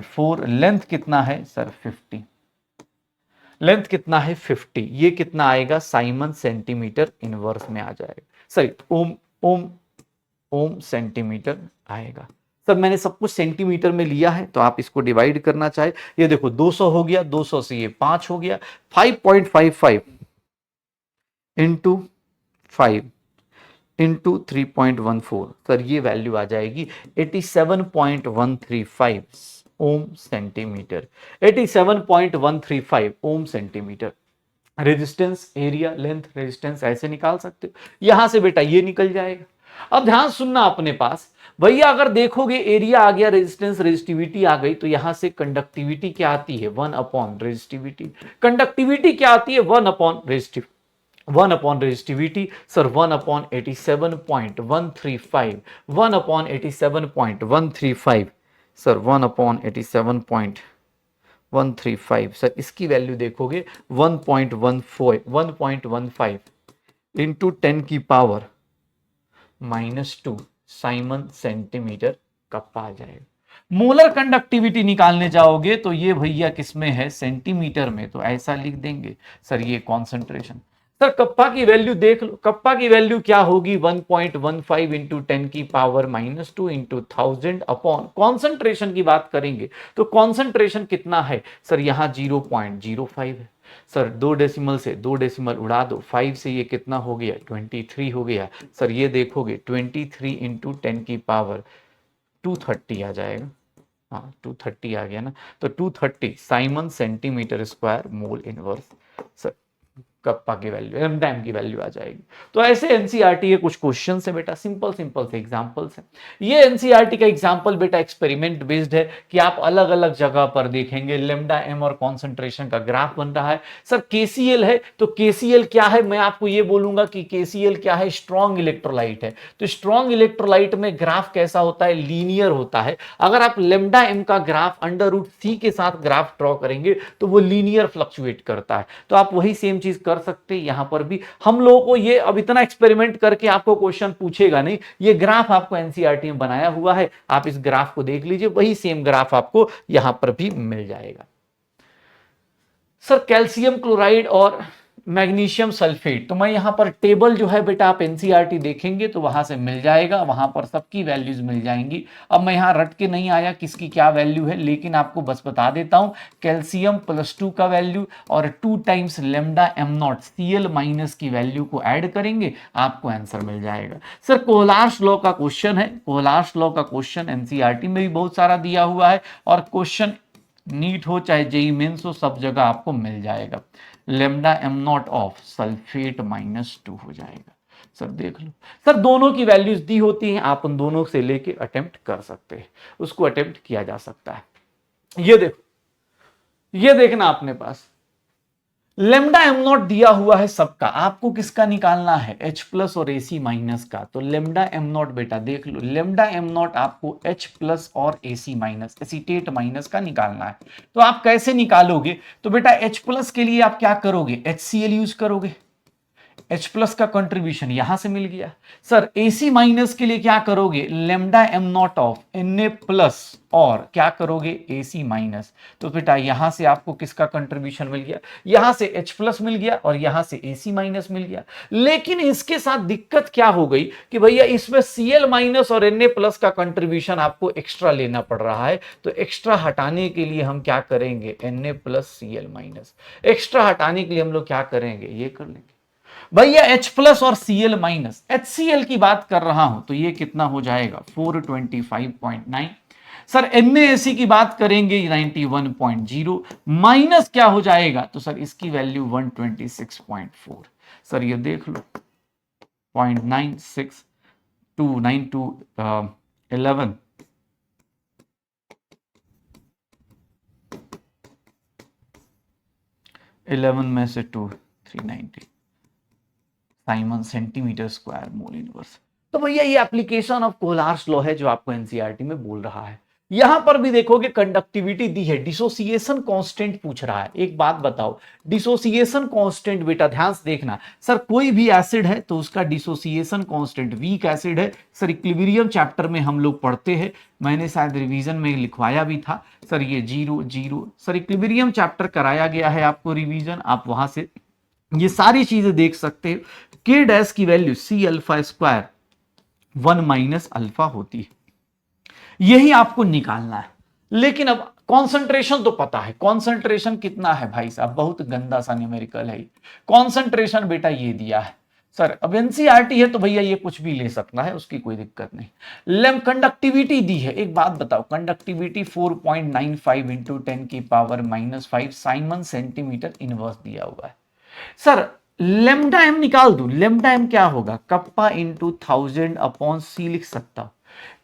4, लेंथ कितना है सर 50, लेंथ कितना है 50, ये कितना आएगा साइमन सेंटीमीटर इनवर्स में आ जाएगा, सॉरी ओम सेंटीमीटर आएगा। सर मैंने सब कुछ सेंटीमीटर में लिया है, तो आप इसको डिवाइड करना चाहे, ये देखो 200 हो गया, 200 से ये 5 हो गया, 5.55 इंटू 5 इंटू 3.14, सर ये वैल्यू आ जाएगी 87.135 ohm centimetre, 87.135 ohm centimetre. Resistance, area, length, resistance ऐसे निकाल सकते हो, यहां से बेटा ये निकल जाएगा। अब ध्यान सुनना अपने पास भैया, अगर देखोगे एरिया आ गया, रेजिस्टेंस रेजिस्टिविटी आ गई, तो यहां से कंडक्टिविटी क्या आती है 1 अपॉन रेजिस्टिविटी। कंडक्टिविटी क्या आती है 1 upon resistivity. Sir 1 upon 87.135, 1 upon 87.135, sir 1 upon 87.135, sir इसकी वैल्यू देखोगे 1.15 इंटू 10 की पावर -2 साइमन सेंटीमीटर कप्पा आ जाएगा। मोलर कंडक्टिविटी निकालने जाओगे तो ये भैया किसमें है सेंटीमीटर में, तो ऐसा लिख देंगे सर ये कॉन्सेंट्रेशन। सर कप्पा की वैल्यू देख लो, कप्पा की वैल्यू क्या होगी 1.15 इंटू 10 की पावर -2 इंटू 1000 अपॉन कॉन्सेंट्रेशन की बात करेंगे तो कॉन्सेंट्रेशन कितना है सर, यहां 0.05 है सर, 2 डेसिमल से 2 डेसिमल उड़ा दो, 5 से ये कितना हो गया 23 हो गया सर, ये देखोगे 23 इंटू 10 की पावर 230 आ जाएगा, हाँ 230 आ गया ना, तो 230 Simon centimetre square mole inverse sir kappa की वैल्यू, एम की वैल्यू आ जाएगी। तो ऐसे एनसीईआरटी के कुछ क्वेश्चन है बेटा, सिंपल सिंपल से एग्जांपल्स हैं। ये एनसीईआरटी का एग्जांपल बेटा एक्सपेरिमेंट बेस्ड है कि आप अलग अलग जगह पर देखेंगे लेमडा एम और कॉन्सेंट्रेशन का ग्राफ बन रहा है। सर केसीएल है तो केसीएल क्या है, मैं आपको ये बोलूंगा कि केसीएल क्या है, स्ट्रॉन्ग इलेक्ट्रोलाइट है। तो स्ट्रॉन्ग इलेक्ट्रोलाइट में ग्राफ कैसा होता है, लीनियर होता है। अगर आप लेमडा एम का ग्राफ √c के साथ ग्राफ ड्रॉ करेंगे तो वो लीनियर फ्लक्चुएट करता है। तो आप वही सेम चीज कर सकते हैं यहां पर भी। हम लोगों को ये अब इतना एक्सपेरिमेंट करके आपको क्वेश्चन पूछेगा नहीं, ये ग्राफ आपको एनसीईआरटी में बनाया हुआ है, आप इस ग्राफ को देख लीजिए, वही सेम ग्राफ आपको यहां पर भी मिल जाएगा। सर कैल्शियम क्लोराइड और मैग्नीशियम सल्फेट, तो मैं यहां पर टेबल जो है बेटा आप एनसीईआरटी देखेंगे तो वहां से मिल जाएगा, वहां पर सबकी वैल्यूज मिल जाएंगी। अब मैं यहां रट के नहीं आया किसकी क्या वैल्यू है, लेकिन आपको बस बता देता हूं, कैल्शियम +2 का वैल्यू और 2 times lambda m not Cl- की वैल्यू को ऐड करेंगे, आपको आंसर मिल जाएगा। सर कोहलार्स लॉ का क्वेश्चन है, कोहलार्स लॉ का क्वेश्चन एनसीईआरटी में भी बहुत सारा दिया हुआ है, और क्वेश्चन नीट हो चाहे जेई मेंस हो, सब जगह आपको मिल जाएगा। Lambda m not of sulphate -2 हो जाएगा। सर देख लो, सर दोनों की वैल्यूज दी होती हैं, आप उन दोनों से लेके अटेम्प्ट कर सकते हैं, उसको अटेम्प्ट किया जा सकता है। ये देखो, ये देखना अपने पास लेमडा एम नॉट दिया हुआ है सबका, आपको किसका निकालना है, H+ और AC- का। तो लेमडा एम नॉट बेटा देख लो, लेमडा एम नॉट आपको H+ और AC- एसीटेट माइनस का निकालना है। तो आप कैसे निकालोगे, तो बेटा H+ के लिए आप क्या करोगे, HCl यूज करोगे, H+ का कंट्रीब्यूशन यहां से मिल गया। सर AC- के लिए क्या करोगे, lambda m not of Na+ और क्या करोगे AC-। तो बेटा यहां से आपको किसका कंट्रीब्यूशन मिल गया, यहां से H+ मिल गया और यहां से AC- मिल गया। लेकिन इसके साथ दिक्कत क्या हो गई कि भैया इसमें Cl- और Na+ का कंट्रीब्यूशन आपको एक्स्ट्रा लेना पड़ रहा है। तो एक्स्ट्रा हटाने के लिए हम क्या करेंगे, Na+ Cl-। एक्स्ट्रा हटाने के लिए हम लोग क्या करेंगे, ये कर लेंगे भैया H+ और Cl-। HCl की बात कर रहा हूं तो ये कितना हो जाएगा 425.9। सर NaAC की बात करेंगे 91.0 माइनस क्या हो जाएगा, तो सर इसकी वैल्यू 126.4। सर ये देख लो 0.9629 11 11 में से 2 390 Simon centimetre square mole inverse. तो भैया ये एप्लीकेशन ऑफ कोहलार्स लॉ है जो आपको एनसीईआरटी में बोल रहा है। यहां पर भी देखोगे कंडक्टिविटी दी है, डिसोसिएशन कांस्टेंट पूछ रहा है। एक बात बताओ, डिसोसिएशन कांस्टेंट बेटा ध्यान से देखना, सर कोई भी एसिड है तो उसका डिसोसिएशन कांस्टेंट, वीक एसिड है सर, इक्विलिब्रियम चैप्टर में हम लोग पढ़ते हैं, मैंने शायद रिवीजन में लिखवाया भी था सर, ये 0 0 सर इक्विलिब्रियम चैप्टर कराया गया है आपको रिवीजन, आप वहां से ये सारी चीजें देख सकते हैं। के डैश की वैल्यू C∝² 1 - अल्फा होती है, यही आपको निकालना है। लेकिन अब कॉन्सेंट्रेशन तो पता है, कॉन्सेंट्रेशन कितना है भाई साहब, बहुत गंदा सा न्यूमेरिकल है। कॉन्सेंट्रेशन बेटा ये दिया है सर, अब एनसीईआरटी है तो भैया ये कुछ भी ले सकता है, उसकी कोई दिक्कत नहीं। लेम कंडक्टिविटी दी है, एक बात बताओ, कंडक्टिविटी 4.95 इंटू 10 की पावर -5 साइमन सेंटीमीटर इनवर्स दिया हुआ है। सर लेमडा एम निकाल दू, लेमडा एम क्या होगा, कप्पा इंटू 1000 अपॉन सी लिख सकता हूं।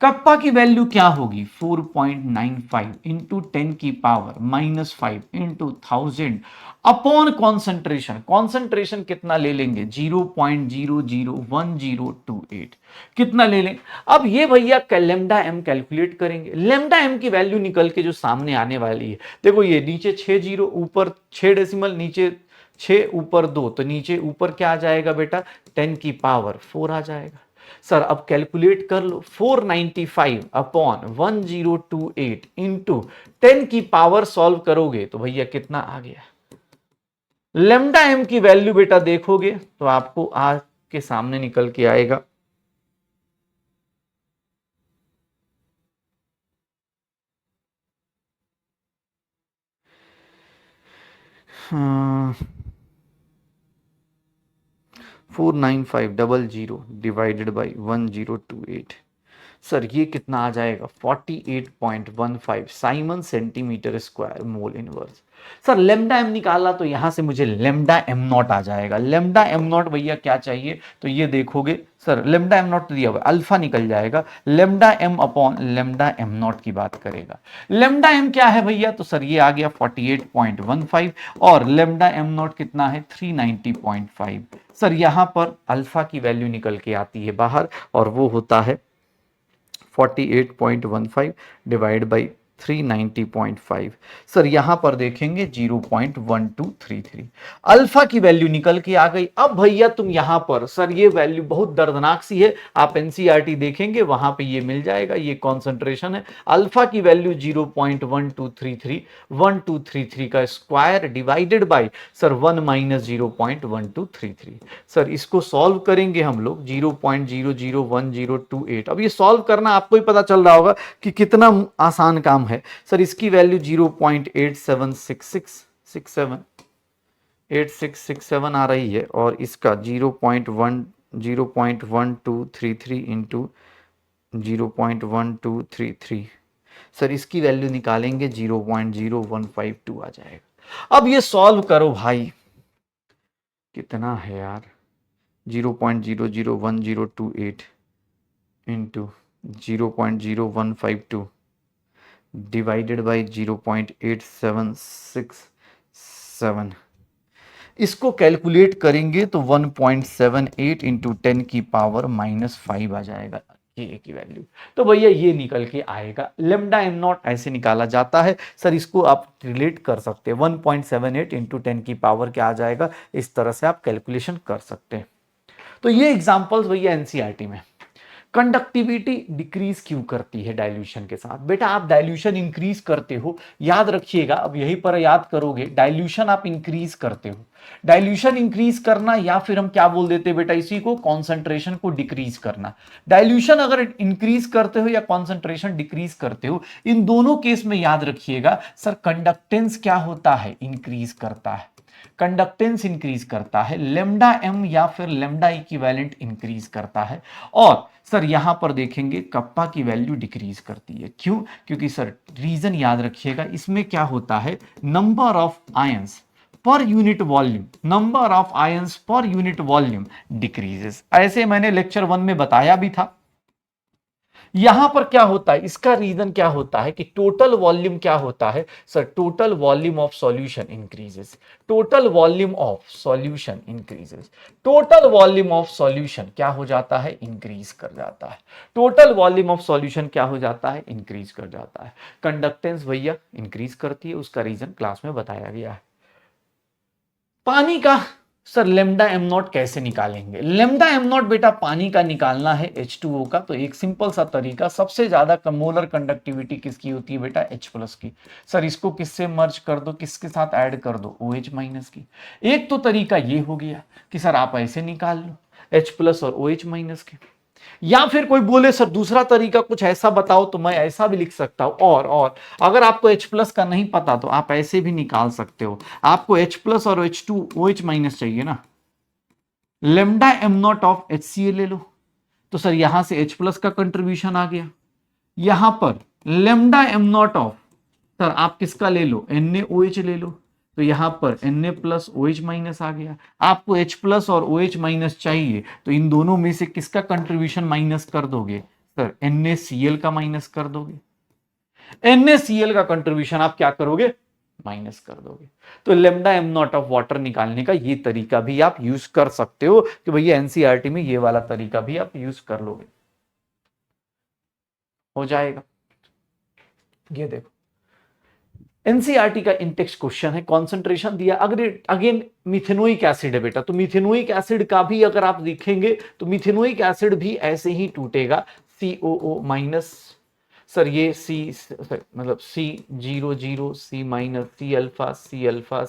कप्पा की वैल्यू क्या होगी 4.95 इंटू 10 की power -5 into 1000 upon concentration, concentration कितना ले लेंगे 0.001028, कितना ले लेंगे। अब ये भैया लेमडा एम कैलकुलेट करेंगे, लेमडा एम की वैल्यू निकल के जो सामने आने वाली है, देखो ये नीचे 6 जीरो, ऊपर 6 डेसिमल, नीचे 6 ऊपर 2, तो नीचे ऊपर क्या आ जाएगा बेटा 10 की पावर 4 आ जाएगा। सर अब कैलकुलेट कर लो, 495 अपॉन 1028 इंटू 10 की पावर सॉल्व करोगे तो भैया कितना आ गया, लेमडा एम की वैल्यू बेटा देखोगे तो आपको आज के सामने निकल के आएगा हाँ, 49500 डिवाइडेड बाई 1028। सर ये कितना आ जाएगा 48.15 siemens centimetre square mole inverse. Sir lambda m निकाला तो यहां से मुझे लेमडा एम नॉट आ जाएगा। लेमडा एम नॉट भैया क्या चाहिए, तो ये देखोगे सर लेमडा एम नॉट दिया हुआ अल्फा निकल जाएगा, lambda m upon lambda m naught की बात करेगा। लेमडा एम क्या है भैया, तो सर ये आ गया 48.15 और लेमडा एम नॉट कितना है 390.5। सर यहां पर अल्फा की वैल्यू निकल के आती है बाहर और वो होता है 48.15 डिवाइड बाई 390.5। सर यहां पर देखेंगे 0.1233 अल्फा की वैल्यू निकल के आ गई। अब भैया तुम यहां पर सर ये वैल्यू बहुत दर्दनाक सी है, आप एनसीईआरटी देखेंगे वहां पे ये मिल जाएगा, ये कॉन्सेंट्रेशन है। अल्फा की वैल्यू 0.1233 1233 का square divided by sir 1 minus 0.1233। Sir इसको सॉल्व करेंगे हम लोग 0.001028। अब ये सॉल्व करना आपको ही पता चल रहा होगा कि कितना आसान काम है। सर इसकी वैल्यू 0.876667 आ रही है और इसका 0.1233 इंटू 0.1233। सर इसकी वैल्यू निकालेंगे 0.0152 आ जाएगा। अब ये सॉल्व करो भाई, कितना है यार 0.001028 इंटू 0.0152 डिवाइडेड बाई 0.8767। इसको कैलकुलेट करेंगे तो 1.78 इंटू 10 की पावर -5 आ जाएगा के की वैल्यू। तो भैया ये निकल के आएगा, लेमडा एम नॉट ऐसे निकाला जाता है। सर इसको आप रिलेट कर सकते हैं 1.78 इंटू 10 की पावर क्या आ जाएगा, इस तरह से आप कैलकुलेशन कर सकते हैं। तो ये एग्जांपल्स भैया एनसीईआरटी में। कंडक्टिविटी डिक्रीज क्यों करती है डाइल्यूशन के साथ, बेटा आप डाइल्यूशन इंक्रीज करते हो, याद रखिएगा, अब यहीं पर याद करोगे, डाइल्यूशन आप इंक्रीज करते हो। डाइल्यूशन इंक्रीज करना या फिर हम क्या बोल देते हैं बेटा इसी को, कॉन्सेंट्रेशन को डिक्रीज करना। डाइल्यूशन अगर इंक्रीज करते हो या कॉन्सेंट्रेशन डिक्रीज करते हो, इन दोनों केस में याद रखिएगा सर कंडक्टेंस क्या होता है, इंक्रीज करता है। कंडक्टेंस इंक्रीज करता है, लेमडा एम या फिर लेमडा इक्विवेलेंट इंक्रीज करता है। और सर यहां पर देखेंगे कप्पा की वैल्यू डिक्रीज करती है। क्यों, क्योंकि सर रीजन याद रखिएगा, इसमें क्या होता है, number of ions per unit volume, number of ions per unit volume decreases. ऐसे मैंने लेक्चर 1 में बताया भी था। यहां पर क्या होता है, इसका रीजन क्या होता है कि टोटल वॉल्यूम क्या होता है sir, total volume of solution increases, total volume of solution increases, total volume of solution क्या हो जाता है, इंक्रीज कर जाता है। टोटल वॉल्यूम ऑफ सॉल्यूशन क्या हो जाता है, इंक्रीज कर जाता है। कंडक्टेंस भैया इंक्रीज करती है, उसका रीजन क्लास में बताया गया है। पानी का सर लेमडा एम नॉट कैसे निकालेंगे, लेमडा एम नॉट बेटा पानी का निकालना है H2O का, तो एक सिंपल सा तरीका, सबसे ज्यादा मोलर कंडक्टिविटी किसकी होती है बेटा, H+ की। सर इसको किससे मर्ज कर दो, किसके साथ ऐड कर दो, OH- की। एक तो तरीका ये हो गया कि सर आप ऐसे निकाल लो H+ और OH- के, या फिर कोई बोले सर दूसरा तरीका कुछ ऐसा बताओ, तो मैं ऐसा भी लिख सकता हूं। और अगर आपको H+ का नहीं पता तो आप ऐसे भी निकाल सकते हो। आपको H+ और H2 OH- चाहिए ना, lambda m not of HCl ले लो, तो सर यहां से H+ का कंट्रीब्यूशन आ गया। यहां पर lambda m not of sir आप किसका ले लो, NaOH ले लो, तो यहां पर Na+OH- आ गया। आपको H+ और OH- चाहिए, तो इन दोनों में से किसका कंट्रीब्यूशन माइनस कर दोगे, सर NaCl का माइनस कर दोगे। NaCl का कंट्रीब्यूशन आप क्या करोगे, माइनस कर दोगे। तो lambda m not of water निकालने का ये तरीका भी आप यूज कर सकते हो कि भैया एनसीईआरटी में ये वाला तरीका भी आप यूज कर लोगे, हो जाएगा। ये देखो एनसीईआरटी का इंटेक्स्ट क्वेश्चन है, कॉन्सेंट्रेशन दिया, अगर अगेन मिथेनोइक एसिड है बेटा, तो मिथेनोइक एसिड का भी अगर आप देखेंगे तो मिथेनोइक एसिड भी ऐसे ही टूटेगा, COO-। सर ये सी मतलब C00 C minus C alpha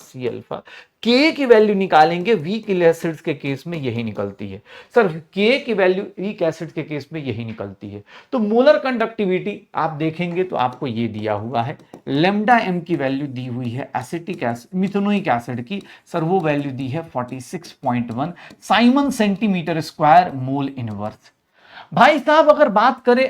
के की वैल्यू निकालेंगे वीक एसिड्स के केस में यही निकलती है। सर के की वैल्यू वीक एसिड्स के केस में यही निकलती है। तो मोलर कंडक्टिविटी आप देखेंगे तो आपको ये दिया हुआ है, लेमडा एम की वैल्यू दी हुई है एसिटिक एसिड मिथेनोइक एसिड की, सर वो वैल्यू दी है 46.1 Simon centimetre square mole inverse. भाई साहब अगर बात करें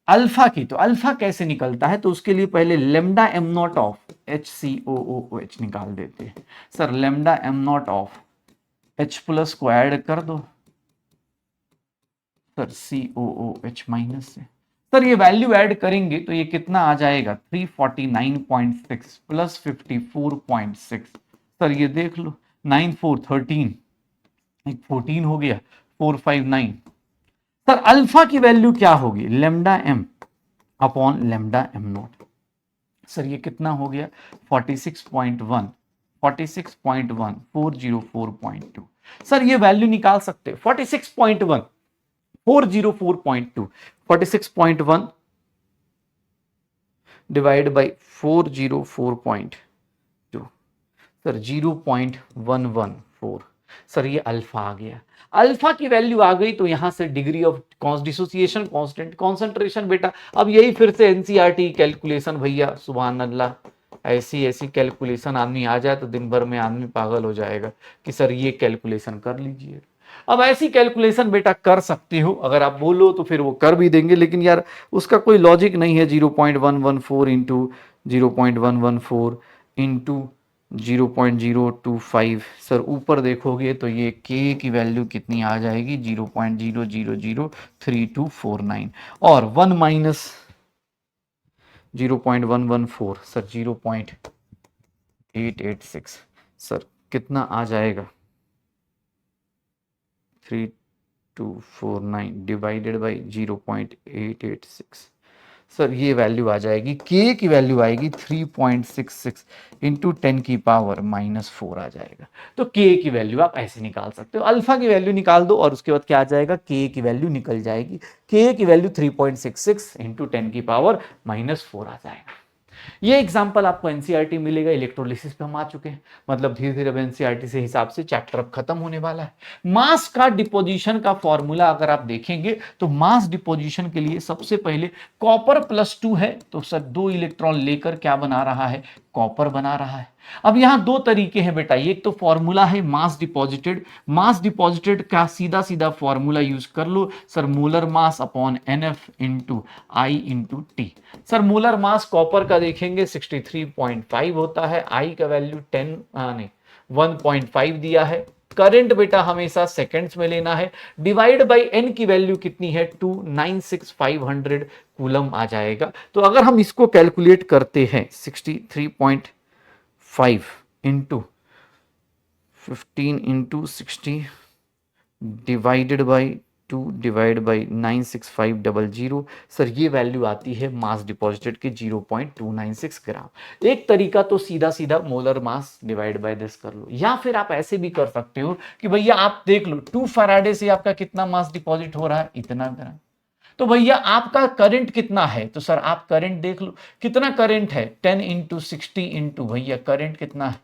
अल्फा की, तो अल्फा कैसे निकलता है, तो उसके लिए पहले lambda m not of HCOOH निकाल देते हैं। Sir lambda m not of H plus को ऐड कर दो सर COOH माइनस से। सर ये वैल्यू ऐड करेंगे तो ये कितना आ जाएगा 349.6 प्लस 54.6। सर ये देख लो 9 4 13, एक 14 हो गया 459। सर अल्फा की वैल्यू क्या होगी, lambda m upon lambda m naught. Sir ये कितना हो गया 46.1 404.2। सर ये वैल्यू निकाल सकते हैं 46.1 404.2 46.1 डिवाइड बाई 404.2 सर 0.114। सर ये अल्फा आ गया। अल्फा की वैल्यू आ गई तो यहां से degree of dissociation constant, concentration बेटा अब यही फिर से एनसीईआरटी कैलकुलेशन भैया, सुभान अल्लाह। ऐसी ऐसी कैलकुलेशन आदमी आ जाए तो दिन भर में आदमी पागल हो जाएगा कि सर ये कैलकुलेशन कर लीजिए। अब ऐसी कैलकुलेशन बेटा कर सकते हो, अगर आप बोलो तो फिर वो कर भी देंगे, लेकिन यार उसका कोई लॉजिक नहीं है। 0.114 इंटू 0.114 इंटू 0.025। सर ऊपर देखोगे तो ये के की वैल्यू कितनी आ जाएगी 0.0003249 और 1 माइनस 0.114 सर 0.886। सर कितना आ जाएगा 3249 डिवाइडेड बाई 0.886। सर ये वैल्यू आ जाएगी, के की वैल्यू आएगी 3.66 इंटू 10 की पावर -4 आ जाएगा। तो के की वैल्यू आप ऐसे निकाल सकते हो, अल्फा की वैल्यू निकाल दो और उसके बाद क्या आ जाएगा, के की वैल्यू निकल जाएगी। के की वैल्यू 3.66 इंटू 10 की पावर -4 आ जाएगा। ये एग्जांपल आपको एनसीईआरटी मिलेगा। इलेक्ट्रोलिसिस पे हम आ चुके हैं, मतलब धीरे धीरे अब एनसीईआरटी से हिसाब से चैप्टर अब खत्म होने वाला है। मास का डिपोजिशन का फॉर्मूला अगर आप देखेंगे तो मास डिपोजिशन के लिए सबसे पहले कॉपर +2 है तो सर 2 इलेक्ट्रॉन लेकर क्या बना रहा है, कॉपर बना रहा है। अब यहां दो तरीके हैं बेटा, एक तो फॉर्मूला है मास डिपॉजिटेड, मास डिपॉजिटेड का सीधा सीधा फॉर्मूला यूज कर लो sir, molar mass upon NF into I into t. Sir molar mass copper का देखेंगे 63.5 होता है, आई का वैल्यू 1.5 दिया है। करंट बेटा हमेशा सेकंड्स में लेना है, डिवाइड बाय एन की वैल्यू कितनी है 296500 कूलम आ जाएगा। तो अगर हम इसको कैलकुलेट करते हैं 63.5 into 15 into 60 divided by 2 divide by 96500, sir ये वैल्यू आती है मास डिपॉजिटेड के 0.296 ग्राम। एक तरीका तो सीधा सीधा molar mass divide by this कर लो, या फिर आप ऐसे भी कर सकते हो कि भैया आप देख लो 2 फैराडे से आपका कितना मास डिपॉजिट हो रहा है, इतना ग्राम। तो भैया आपका करंट कितना है, तो सर आप करंट देख लो कितना करंट है 10 इंटू 60 इंटू भैया करंट कितना है,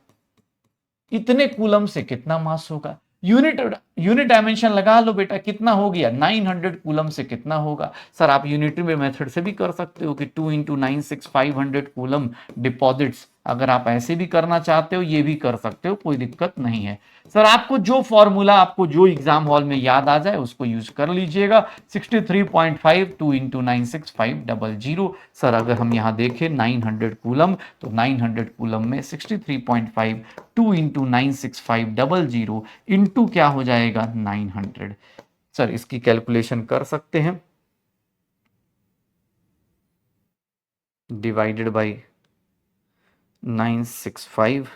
इतने कूलम से कितना मास होगा। यूनिट डायमेंशन लगा लो बेटा, कितना हो गया 900 कूलम से कितना होगा। सर आप यूनिटरी मेथड से भी कर सकते हो कि 2 इंटू 96500 कूलम डिपॉजिट्स, अगर आप ऐसे भी करना चाहते हो ये भी कर सकते हो, कोई दिक्कत नहीं है। सर आपको जो फॉर्मूला आपको जो एग्जाम हॉल में याद आ जाए उसको यूज कर लीजिएगा। 63.5 2 इंटू 96500। सर अगर हम यहाँ देखें 900 कूलम, तो 900 कूलम में 63.5 2 इंटू 96500 इंटू क्या हो जाएगा 900। सर इसकी कैलकुलेशन कर सकते हैं, डिवाइडेड बाई 965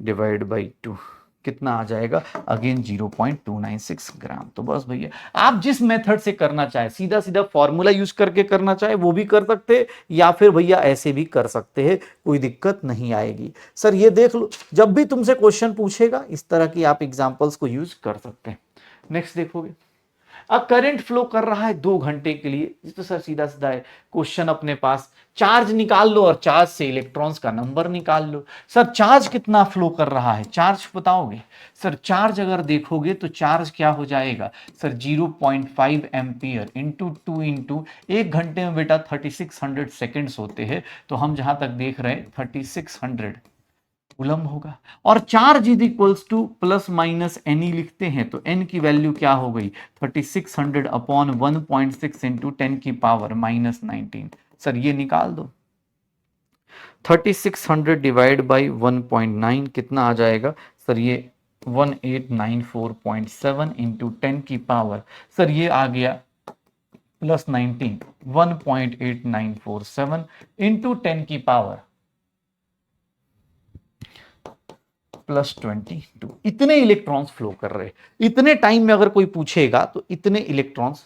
डिवाइड बाई 2 कितना आ जाएगा, अगेन 0.296 ग्राम। तो बस भैया आप जिस मेथड से करना चाहे, सीधा सीधा फॉर्मूला यूज करके करना चाहे वो भी कर सकते हैं, या फिर भैया ऐसे भी कर सकते हैं, कोई दिक्कत नहीं आएगी। सर ये देख लो जब भी तुमसे क्वेश्चन पूछेगा इस तरह की आप एग्जांपल्स को यूज कर सकते हैं। नेक्स्ट देखोगे, करंट फ्लो कर रहा है 2 घंटे के लिए। ये तो सर सीधा सीधा है क्वेश्चन अपने पास, चार्ज निकाल लो और चार्ज से इलेक्ट्रॉन्स का नंबर निकाल लो। सर चार्ज कितना फ्लो कर रहा है, चार्ज बताओगे? सर चार्ज अगर देखोगे तो चार्ज क्या हो जाएगा सर, 0.5 एम्पियर इंटू 2 इंटू 1 घंटे में बेटा 3600 सेकेंड्स होते हैं, तो हम जहां तक देख रहे हैं 3600 कूलम होगा। और charge is equals to plus minus n e लिखते हैं, तो एन की वैल्यू क्या हो गई 3600 अपॉन 1.6 इंटू 10 की पावर माइनस 19। सर ये निकाल दो, 3600 डिवाइड बाई 1.9 कितना आ जाएगा सर, ये 1894.7 इंटू 10 की पावर, सर ये आ गया प्लस 19, 1.8947 इंटू 10 की पावर प्लस 22। इतने इलेक्ट्रॉन्स फ्लो कर रहे, इतने टाइम में अगर कोई पूछेगा तो इतने इलेक्ट्रॉन्स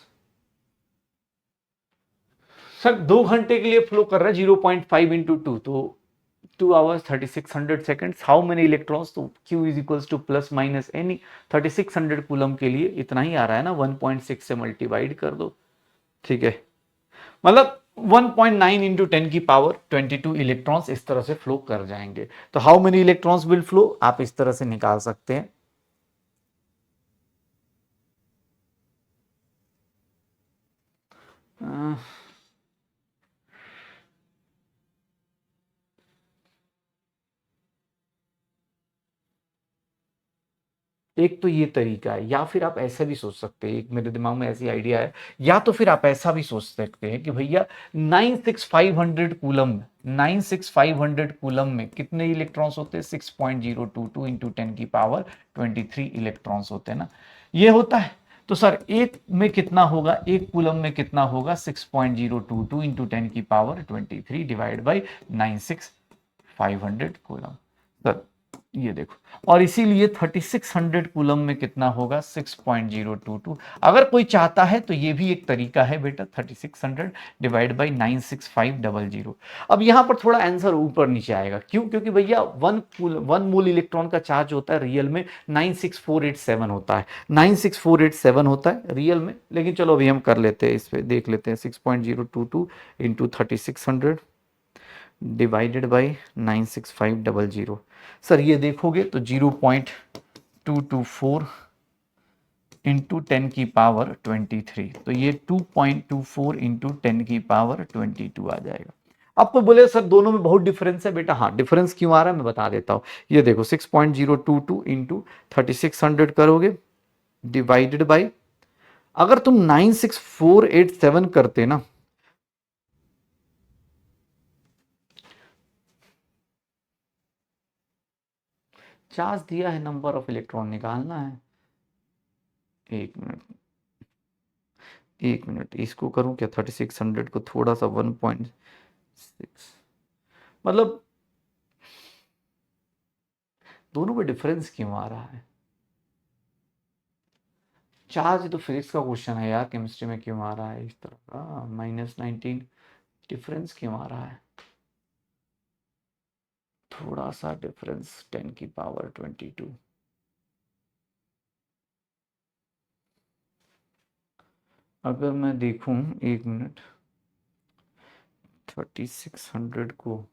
सर 2 घंटे के लिए फ्लो कर रहा है 0.5 इंटू 2, तो 2 hours 3600 seconds, how many electrons, तो Q is equals to plus minus any, 3600 coulomb के लिए इतना ही आ रहा है ना, 1.6 से मल्टीवाइड कर दो, ठीक है, मतलब 1.9 इंटू 10 की पावर 22 इलेक्ट्रॉन्स इस तरह से फ्लो कर जाएंगे। तो how many electrons will flow, आप इस तरह से निकाल सकते हैं। एक तो ये तरीका है, या फिर आप ऐसा भी सोच सकते हैं, एक मेरे दिमाग में ऐसी आइडिया है, या तो फिर आप ऐसा भी सोच सकते हैं कि भैया 96500 कूलम, 96500 कूलम में कितने इलेक्ट्रॉन्स होते हैं, 6.022 इंटू 10 की पावर 23 इलेक्ट्रॉन्स होते हैं ना, ये होता है। तो सर एक में कितना होगा, एक कूलम में कितना होगा, 6.022 इंटू 10 की power 23 divide by 96500 coulomb. Sir ये देखो, और इसीलिए 3600 कूलम में कितना होगा 6.022। अगर कोई चाहता है तो ये भी एक तरीका है बेटा, 3600 डिवाइड बाई 96500। अब यहां पर थोड़ा आंसर ऊपर नीचे आएगा, क्यों, क्योंकि भैया 1 मोल इलेक्ट्रॉन का चार्ज होता है रियल में 96487 होता है, 96487 होता है रियल में, लेकिन चलो अभी हम कर लेते हैं, इस पे देख लेते हैं 6.022 इंटू 3600 डिवाइडेड बाई 96500। सर ये देखोगे तो 0.224 इंटू 10 की पावर 23, तो ये 2.24 इंटू 10 की पावर 22 आ जाएगा। अब तो बोले सर दोनों में बहुत डिफरेंस है, बेटा हाँ डिफरेंस क्यों आ रहा है मैं बता देता हूं। ये देखो 6.022 इंटू 3600 करोगे डिवाइडेड बाई, अगर तुम 96487 करते ना, चार्ज दिया है, नंबर ऑफ इलेक्ट्रॉन निकालना है। एक मिनट, एक मिनट, इसको करूं क्या 3600 को थोड़ा सा 1.6, मतलब दोनों में डिफरेंस क्यों आ रहा है, चार्ज तो फिजिक्स का क्वेश्चन है यार, केमिस्ट्री में क्यों आ रहा है इस तरह का -19, डिफरेंस क्यों आ रहा है, थोड़ा सा डिफरेंस 10 की पावर 22। अगर मैं देखूं, एक मिनट, 3600 को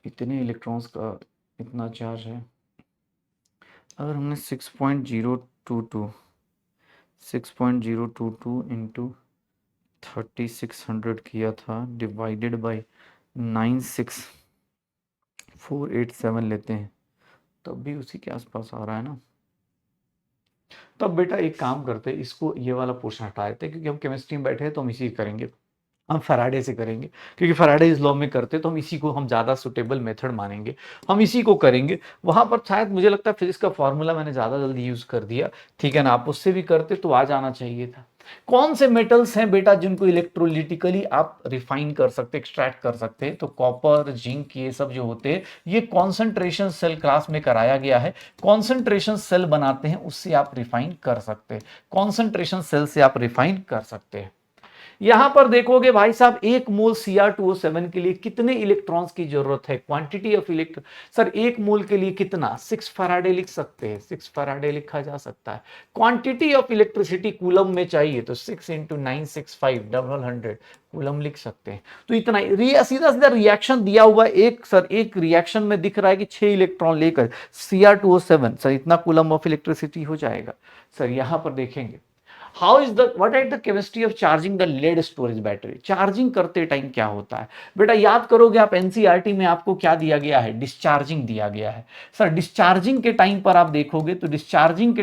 इतने इलेक्ट्रॉन्स का इतना चार्ज है, अगर हमने 6.022 इंटू 3600 किया था डिवाइडेड बाई 96487 लेते हैं, तब भी उसी के आसपास आ रहा है ना। तब बेटा एक काम करते हैं, इसको ये वाला पोर्शन हटा देते हैं, क्योंकि हम केमिस्ट्री में बैठे हैं तो हम इसी करेंगे, हम फैराडे से करेंगे, क्योंकि फैराडे इस लॉ में करते तो हम इसी को हम ज़्यादा सुटेबल मेथड मानेंगे, हम इसी को करेंगे। वहां पर शायद मुझे लगता है फिजिक्स का फॉर्मूला मैंने ज़्यादा जल्दी यूज़ कर दिया, ठीक है ना, आप उससे भी करते तो आ जाना चाहिए था। कौन से मेटल्स हैं बेटा जिनको इलेक्ट्रोलिटिकली आप रिफाइन कर सकते, एक्सट्रैक्ट कर सकते हैं, तो कॉपर, जिंक, ये सब जो होते हैं ये कॉन्सेंट्रेशन सेल क्लास में कराया गया है। कॉन्सेंट्रेशन सेल बनाते हैं, उससे आप रिफाइन कर सकते हैं, कॉन्सेंट्रेशन सेल से आप रिफाइन कर सकते हैं। यहां पर देखोगे भाई साहब 1 मोल Cr2O7 के लिए कितने इलेक्ट्रॉन्स की जरूरत है, क्वांटिटी ऑफ इलेक्ट्रॉन। सर 1 मोल के लिए कितना, 6 फैराडे लिख सकते हैं, 6 फैराडे लिखा जा सकता है। क्वांटिटी ऑफ इलेक्ट्रिसिटी कूलम में चाहिए तो 6 × 965 डबल 100 कूलम लिख सकते हैं। तो इतना सीधा सीधा रिएक्शन दिया हुआ है। एक रिएक्शन में दिख रहा है कि 6 इलेक्ट्रॉन लेकर Cr2O7 सर इतना कूलम ऑफ इलेक्ट्रिसिटी हो जाएगा। सर यहां पर देखेंगे how is the what is the chemistry of charging the lead storage battery. Charging करते टाइम क्या होता है बेटा, याद करोगे आप एनसीईआरटी में आपको क्या दिया गया है, डिस्चार्जिंग दिया गया है। सर डिस्चार्जिंग के टाइम पर आप देखोगे तो डिस्चार्जिंग के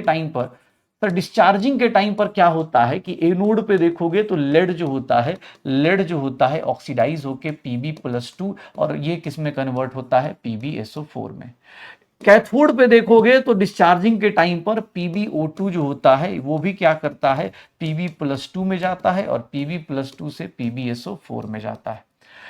टाइम पर क्या होता है कि एनोड पे देखोगे तो लेड जो होता है ऑक्सीडाइज होके Pb+2 और ये किस में कन्वर्ट होता है, PbSO4 में। कैथोड पे देखोगे तो डिस्चार्जिंग के टाइम पर PbO2 जो होता है वो भी क्या करता है, Pb+2 में जाता है और Pb+2 से PbSO4 में जाता है।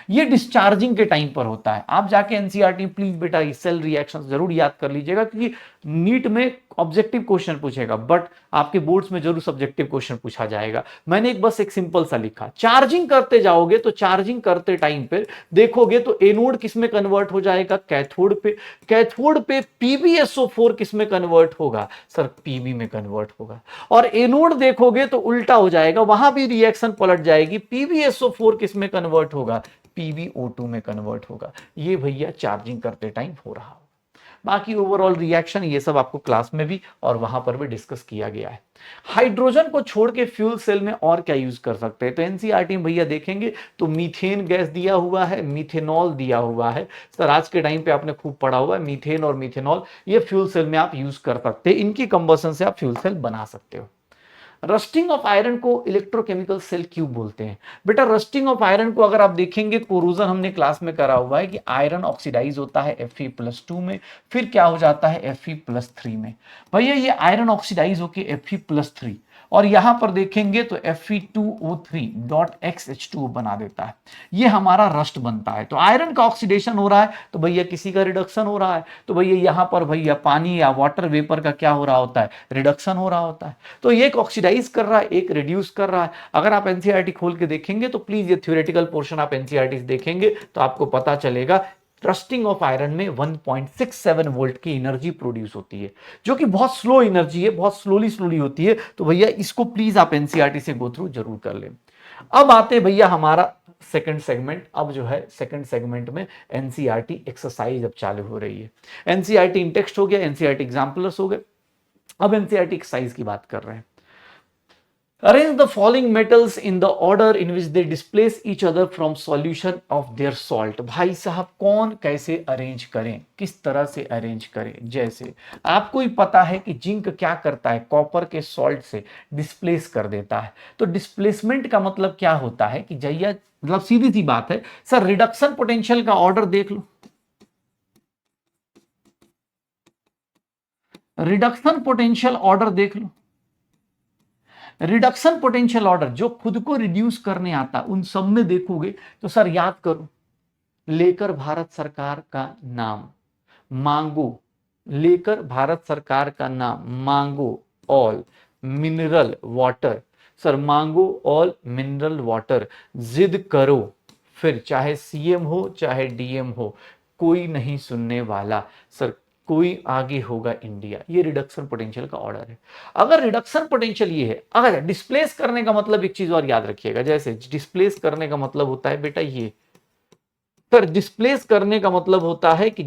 ये डिस्चार्जिंग के टाइम पर होता है। आप जाके एनसीईआरटी प्लीज बेटा सेल रिएक्शन जरूर याद कर लीजिएगा, क्योंकि नीट में ऑब्जेक्टिव क्वेश्चन पूछेगा, बट आपके बोर्ड्स में जरूर सब्जेक्टिव क्वेश्चन पूछा जाएगा। मैंने बस एक सिंपल सा लिखा, चार्जिंग करते जाओगे तो चार्जिंग करते टाइम पे देखोगे तो एनोड किस में कन्वर्ट हो जाएगा, कैथोड पे PbSO4 किस में कन्वर्ट होगा, सर Pb में कन्वर्ट होगा। और एनोड देखोगे तो उल्टा हो जाएगा, वहां भी रिएक्शन पलट जाएगी, PbSO4 किस में कन्वर्ट होगा, PbO2 में कन्वर्ट होगा। ये भैया चार्जिंग करते टाइम हो रहा हो। बाकी ओवरऑल रिएक्शन ये सब आपको क्लास में भी और वहां पर भी डिस्कस किया गया है। हाइड्रोजन को छोड़ के फ्यूल सेल में और क्या यूज कर सकते हैं, तो एनसीईआरटी में भैया देखेंगे तो मीथेन गैस दिया हुआ है, मीथेनॉल दिया हुआ है। सर आज के टाइम पे आपने खूब पढ़ा हुआ है मीथेन और मीथेनॉल, ये फ्यूल सेल में आप यूज कर सकते हैं, इनकी कंबसन से आप फ्यूल सेल बना सकते हो। रस्टिंग ऑफ आयरन को इलेक्ट्रोकेमिकल सेल क्यों बोलते हैं बेटा, रस्टिंग ऑफ आयरन को अगर आप देखेंगे कोरोजन हमने क्लास में करा हुआ है कि आयरन ऑक्सीडाइज होता है Fe+2 में, फिर क्या हो जाता है Fe+3 में। भैया ये आयरन ऑक्सीडाइज होके Fe+3 और यहां पर देखेंगे तो Fe2O3.XH2O बना देता है, ये हमारा रस्ट बनता है। तो आयरन का ऑक्सीडेशन हो रहा है तो भैया किसी का रिडक्शन हो रहा है, तो भैया यहां पर भैया पानी या वाटर वेपर का क्या हो रहा होता है, रिडक्शन हो रहा होता है। तो ये एक ऑक्सीडाइज कर रहा है, एक रिड्यूस कर रहा है। अगर आप एनसीईआरटी खोल के देखेंगे तो प्लीज ये थ्योरेटिकल पोर्शन आप एनसीईआरटी देखेंगे तो आपको पता चलेगा रस्टिंग ऑफ आयरन में 1.67 वोल्ट की एनर्जी प्रोड्यूस होती है, जो कि बहुत स्लो एनर्जी है, बहुत स्लोली होती है। तो भैया इसको प्लीज आप एनसीईआरटी से गो थ्रू जरूर कर लें। अब आते भैया हमारा सेकंड सेगमेंट। अब जो है सेकंड सेगमेंट में एनसीईआरटी एक्सरसाइज अब चालू हो रही है। एनसीईआरटी इन टेक्स्ट हो गया, एनसीईआरटी एग्जाम्पलर्स हो गए, अब एनसीईआरटी एक्सरसाइज की बात कर रहे हैं। Arrange the following metals in the order in which they displace each other from solution of their salt। भाई साहब कौन कैसे अरेंज करें, किस तरह से अरेंज करें। जैसे आपको ही पता है कि जिंक क्या करता है, कॉपर के सॉल्ट से डिस्प्लेस कर देता है। तो डिस्प्लेसमेंट का मतलब क्या होता है कि जैया मतलब सीधी सी बात है सर, रिडक्शन पोटेंशियल का ऑर्डर देख लो, रिडक्शन पोटेंशियल ऑर्डर देख लो। रिडक्शन पोटेंशियल ऑर्डर जो खुद को रिड्यूस करने आता उन सब में देखोगे तो सर याद करो, लेकर भारत सरकार का नाम मांगो, लेकर भारत सरकार का नाम मांगो ऑल मिनरल वाटर। सर मांगो ऑल मिनरल वाटर, जिद करो, फिर चाहे सीएम हो चाहे डीएम हो, कोई नहीं सुनने वाला। सर कोई आगे होगा इंडिया, ये रिडक्शन पोटेंशियल का ऑर्डर है। अगर रिडक्शन पोटेंशियल ये है, अगर डिस्प्लेस करने का मतलब एक चीज और याद रखिएगा, जैसे डिस्प्लेस करने का मतलब होता है बेटा ये, सर डिस्प्लेस करने का मतलब होता है कि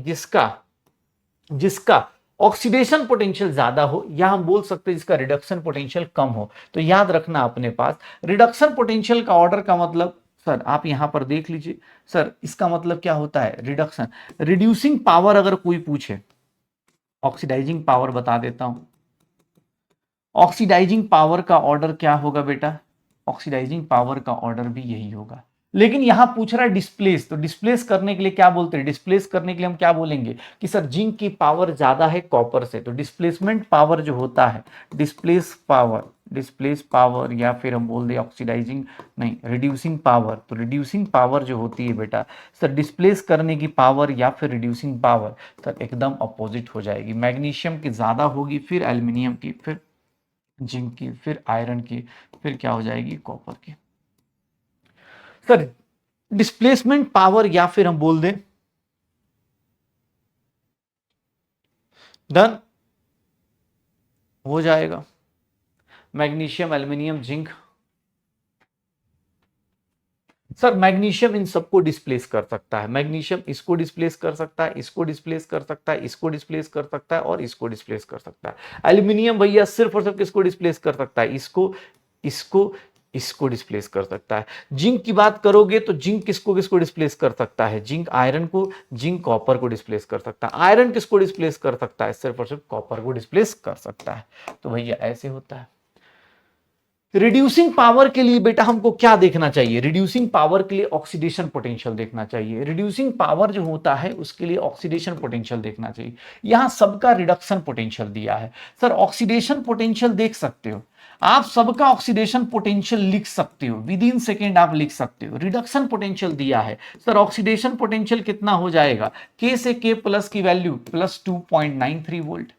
जिसका ऑक्सीडेशन पोटेंशियल ज्यादा हो, या हम बोल सकते हैं जिसका रिडक्शन पोटेंशियल कम हो। तो याद रखना अपने पास रिडक्शन पोटेंशियल का ऑर्डर का मतलब, सर आप यहां पर देख लीजिए, सर इसका मतलब क्या होता है, रिडक्शन। रिड्यूसिंग पावर अगर कोई पूछे, ऑक्सीडाइजिंग पावर बता देता हूं, ऑक्सीडाइजिंग पावर का ऑर्डर क्या होगा बेटा, ऑक्सीडाइजिंग पावर का ऑर्डर भी यही होगा। लेकिन यहां पूछ रहा है डिस्प्लेस, तो डिस्प्लेस करने के लिए क्या बोलते हैं, डिस्प्लेस करने के लिए हम क्या बोलेंगे कि सर जिंक की पावर ज्यादा है कॉपर से, तो डिस्प्लेसमेंट पावर जो होता है, डिस्प्लेस पावर या फिर हम बोल दें ऑक्सीडाइजिंग नहीं रिड्यूसिंग पावर, तो रिड्यूसिंग पावर जो होती है बेटा सर डिस्प्लेस करने की पावर या फिर रिड्यूसिंग पावर सर एकदम अपोजिट हो जाएगी। मैग्नीशियम की ज्यादा होगी, फिर एल्यूमिनियम की, फिर जिंक की, फिर आयरन की, फिर क्या हो जाएगी कॉपर की। सर डिस्प्लेसमेंट पावर, या फिर हम बोल दें डन हो जाएगा। Magnesium, aluminium, zinc. Sir magnesium इन सबको डिस्प्लेस कर सकता है। मैग्नीशियम इसको डिस्प्लेस कर सकता है, इसको डिस्प्लेस कर सकता है, इसको डिस्प्लेस कर सकता है और इसको डिस्प्लेस कर सकता है। एल्यूमिनियम भैया सिर्फ और सिर्फ किसको डिस्प्लेस कर सकता है? इसको, इसको, इसको डिस्प्लेस कर सकता है। जिंक की बात करोगे तो जिंक किसको किसको डिस्प्लेस कर सकता है? जिंक आयरन को, जिंक कॉपर को डिस्प्लेस कर सकता है। आयरन किसको डिस्प्लेस कर सकता है? सिर्फ और सिर्फ कॉपर को डिस्प्लेस कर सकता है। तो भैया ऐसे होता है। रिड्यूसिंग पावर के लिए बेटा हमको क्या देखना चाहिए? रिड्यूसिंग पावर के लिए ऑक्सीडेशन पोटेंशियल देखना चाहिए। रिड्यूसिंग पावर जो होता है उसके लिए ऑक्सीडेशन पोटेंशियल देखना चाहिए। यहां सबका रिडक्शन पोटेंशियल दिया है। सर ऑक्सीडेशन पोटेंशियल देख सकते हो आप, सबका ऑक्सीडेशन पोटेंशियल लिख सकते हो, विद इन सेकेंड आप लिख सकते हो। रिडक्शन पोटेंशियल दिया है सर, ऑक्सीडेशन पोटेंशियल कितना हो जाएगा? के से के प्लस की वैल्यू प्लस 2.93 वोल्ट।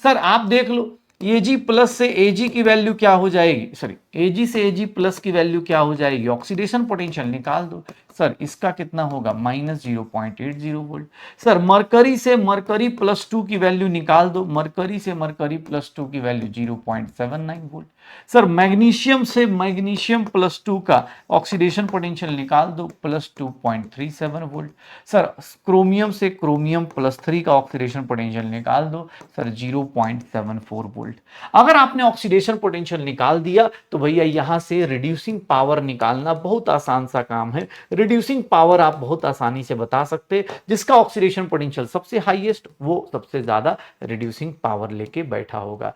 सर आप देख लो Ag प्लस से Ag की वैल्यू क्या हो जाएगी? सॉरी, Ag से Ag प्लस की वैल्यू क्या हो जाएगी? ऑक्सीडेशन पोटेंशियल निकाल दो। सर इसका कितना होगा? -0.80 वोल्ट। सर मरकरी से मरकरी प्लस 2 की वैल्यू निकाल दो। मरकरी से मरकरी प्लस 2 की वैल्यू 0.79 वोल्ट। सर मैग्नीशियम से मैग्नीशियम प्लस 2 का ऑक्सीडेशन पोटेंशियल निकाल दो, +2.37 वोल्ट। सर क्रोमियम से क्रोमियम प्लस 3 का ऑक्सीडेशन पोटेंशियल निकाल दो, सर 0.74 वोल्ट। अगर आपने ऑक्सीडेशन पोटेंशियल निकाल दिया तो भैया यहां से रिड्यूसिंग पावर निकालना बहुत आसान सा काम है। रिड्यूसिंग पावर आप बहुत आसानी से बता सकते, जिसका ऑक्सीडेशन पोटेंशियल सबसे हाईएस्ट वो सबसे ज्यादा रिड्यूसिंग पावर लेके बैठा होगा।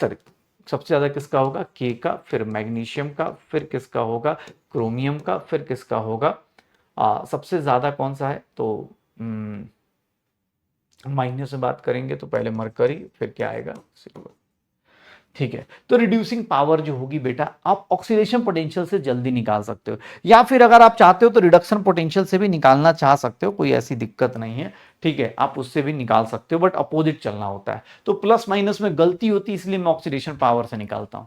सर सबसे ज्यादा किसका होगा? के का, फिर मैग्नीशियम का, फिर किसका होगा? क्रोमियम का, फिर किसका होगा? सबसे ज्यादा कौन सा है? तो माइनस में बात करेंगे तो पहले मरकरी, फिर क्या आएगा? सिल्वर। ठीक है, तो रिड्यूसिंग पावर जो होगी बेटा आप ऑक्सीडेशन पोटेंशियल से जल्दी निकाल सकते हो, या फिर अगर आप चाहते हो तो रिडक्शन पोटेंशियल से भी निकालना चाह सकते हो, कोई ऐसी दिक्कत नहीं है। ठीक है, आप उससे भी निकाल सकते हो, बट अपोजिट चलना होता है। तो प्लस माइनस में गलती होती है, इसलिए मैं ऑक्सीडेशन पावर से निकालता हूं।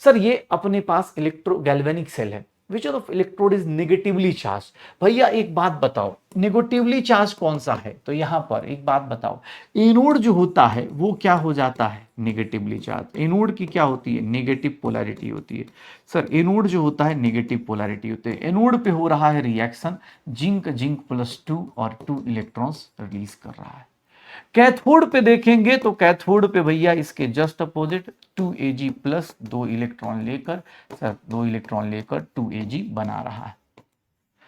सर ये अपने पास इलेक्ट्रो गैल्वेनिक सेल है, which of electrode is negatively charge. भैया एक बात बताओ, नेगेटिवली चार्ज कौन सा है? तो यहां पर एक बात बताओ, एनोड जो होता है वो क्या हो जाता है? Negatively charge. एनोड की क्या होती है? नेगेटिव पोलैरिटी होती है। सर एनोड जो होता है नेगेटिव पोलैरिटी होते हैं। एनोड पे हो रहा है रिएक्शन, जिंक जिंक +2 और 2 इलेक्ट्रॉन्स रिलीज कर रहा है। कैथोड पे देखेंगे तो कैथोड पे भैया इसके just opposite 2Ag plus 2 electron लेकर, सर 2 इलेक्ट्रॉन लेकर 2Ag बना रहा है।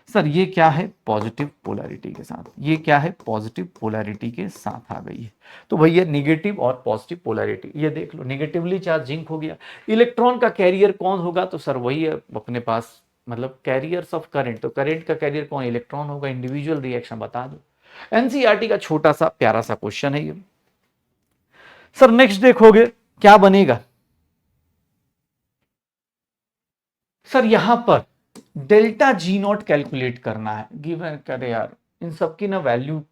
सर ये क्या है? पॉजिटिव पोलैरिटी के साथ। ये क्या है? पॉजिटिव पोलैरिटी के साथ आ गई है। तो भैया नेगेटिव और पॉजिटिव पोलैरिटी, ये देख लो, नेगेटिवली चार्ज जिंक हो गया। इलेक्ट्रॉन का कैरियर कौन होगा? तो सर वही है अपने पास, मतलब कैरियर्स ऑफ करंट। तो करंट का कैरियर कौन? इलेक्ट्रॉन होगा। इंडिविजुअल रिएक्शन बता दो। एनसीईआरटी का छोटा सा प्यारा सा क्वेश्चन है ये। सर नेक्स्ट देखोगे क्या बनेगा? सर यहां पर डेल्टा जी नॉट कैलकुलेट करना है। गिवन करे यार, इन सबकी ना वैल्यू